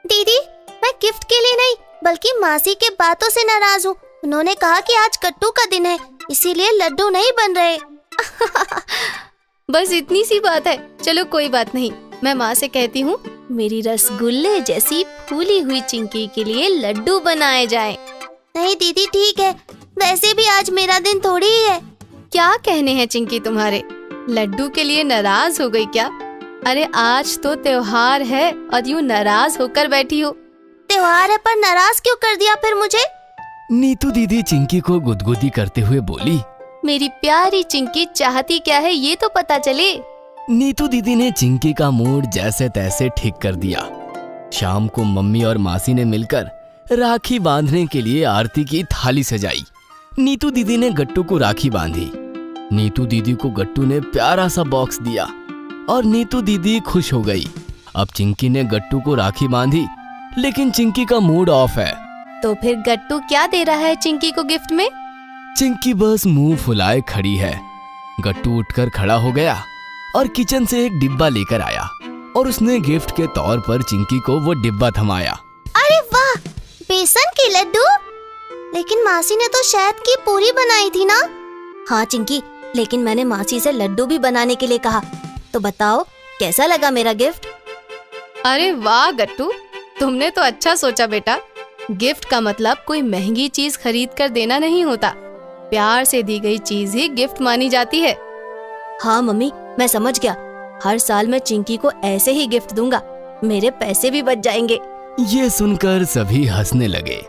Speaker 1: दीदी, मैं गिफ्ट के लिए नहीं बल्कि मासी के बातों से नाराज हूँ। उन्होंने कहा कि आज गट्टू का दिन है, इसीलिए लड्डू नहीं बन रहे।
Speaker 6: बस इतनी सी बात है। चलो कोई बात नहीं, मैं माँ से कहती हूँ मेरी रसगुल्ले जैसी फूली हुई चिंकी के लिए लड्डू बनाए जाएं।
Speaker 1: नहीं दीदी ठीक है, वैसे भी आज मेरा दिन थोड़ी ही है।
Speaker 6: क्या कहने हैं चिंकी तुम्हारे, लड्डू के लिए नाराज हो गई क्या? अरे आज तो त्योहार है और यूँ नाराज होकर बैठी हो।
Speaker 1: त्योहार है पर नाराज क्यों कर दिया फिर मुझे?
Speaker 2: नीतू दीदी चिंकी को गुदगुदी करते हुए बोली।
Speaker 6: मेरी प्यारी चिंकी चाहती क्या है ये तो पता चले।
Speaker 2: नीतू दीदी ने चिंकी का मूड जैसे तैसे ठीक कर दिया। शाम को मम्मी और मासी ने मिलकर राखी बांधने के लिए आरती की थाली सजाई। नीतू दीदी ने गट्टू को राखी बांधी। नीतू दीदी को गट्टू ने प्यारा सा बॉक्स दिया और नीतू दीदी खुश हो गई। अब चिंकी ने गट्टू को राखी बांधी, लेकिन चिंकी का मूड ऑफ है।
Speaker 6: तो फिर गट्टू क्या दे रहा है चिंकी को गिफ्ट में?
Speaker 2: चिंकी बस मुंह फुलाए खड़ी है। गट्टू उठकर खड़ा हो गया और किचन से एक डिब्बा लेकर आया और उसने गिफ्ट के तौर पर चिंकी को वो डिब्बा थमाया।
Speaker 1: अरे वाह, बेसन के लड्डू! लेकिन मासी ने तो शहद की पूरी बनाई थी ना?
Speaker 6: हाँ चिंकी, लेकिन मैंने मासी से लड्डू भी बनाने के लिए कहा। तो बताओ कैसा लगा मेरा गिफ्ट? अरे वाह गट्टू, तुमने तो अच्छा सोचा बेटा। गिफ्ट का मतलब कोई महंगी चीज खरीद कर देना नहीं होता, प्यार से दी गई चीज ही गिफ्ट मानी जाती है। हाँ मम्मी, मैं समझ गया। हर साल मैं चिंकी को ऐसे ही गिफ्ट दूंगा, मेरे पैसे भी बच जाएंगे।
Speaker 2: ये सुनकर सभी हंसने लगे।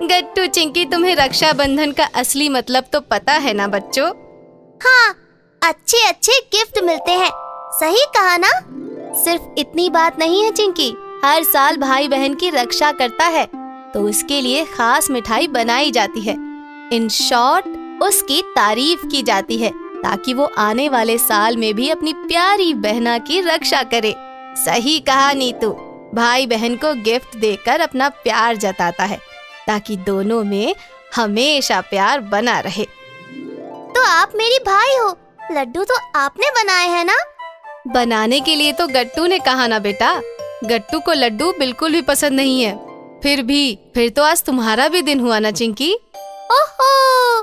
Speaker 6: गट्टू चिंकी, तुम्हें रक्षाबंधन का असली मतलब तो पता है ना बच्चों?
Speaker 1: हाँ, अच्छे अच्छे गिफ्ट मिलते हैं, सही कहा ना?
Speaker 6: सिर्फ इतनी बात नहीं है चिंकी, हर साल भाई बहन की रक्षा करता है तो उसके लिए खास मिठाई बनाई जाती है। इन शॉर्ट उसकी तारीफ की जाती है ताकि वो आने वाले साल में भी अपनी प्यारी बहना की रक्षा करे। सही कहा नीतू, भाई बहन को गिफ्ट देकर अपना प्यार जताता है ताकि दोनों में हमेशा प्यार बना रहे।
Speaker 1: तो आप मेरी भाई हो, लड्डू तो आपने बनाए हैं ना?
Speaker 6: बनाने के लिए तो गट्टू ने कहा ना बेटा। गट्टू को लड्डू बिल्कुल भी पसंद नहीं है। फिर तो आज तुम्हारा भी दिन हुआ ना चिंकी।
Speaker 1: ओहो,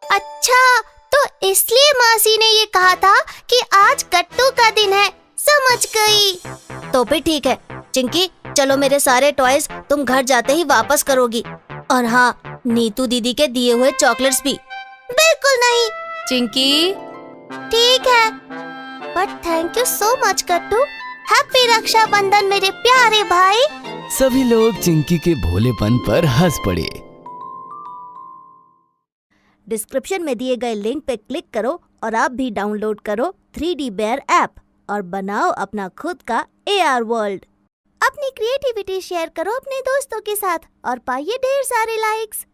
Speaker 1: अच्छा, तो इसलिए मासी ने ये कहा था कि आज गट्टू का दिन है, समझ गई।
Speaker 6: तो फिर ठीक है चिंकी, चलो मेरे सारे टॉयज तुम घर जाते ही वापस करोगी। और हाँ, नीतू दीदी के दिए हुए चॉकलेट्स भी।
Speaker 1: बिल्कुल नहीं
Speaker 6: चिंकी।
Speaker 1: ठीक है, but thank you so much Gattu. Happy Rakshabandhan मेरे प्यारे भाई।
Speaker 2: सभी लोग चिंकी के भोलेपन पर हंस पड़े।
Speaker 6: डिस्क्रिप्शन में दिए गए लिंक पे क्लिक करो और आप भी डाउनलोड करो 3D बेयर ऐप और बनाओ अपना खुद का AR वर्ल्ड।
Speaker 1: अपनी क्रिएटिविटी शेयर करो अपने दोस्तों के साथ और पाइए ढेर सारे लाइक्स।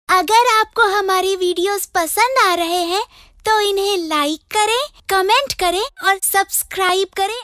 Speaker 1: अगर आपको हमारी वीडियोस पसंद आ रहे हैं तो इन्हें लाइक करें, कमेंट करें और सब्सक्राइब करें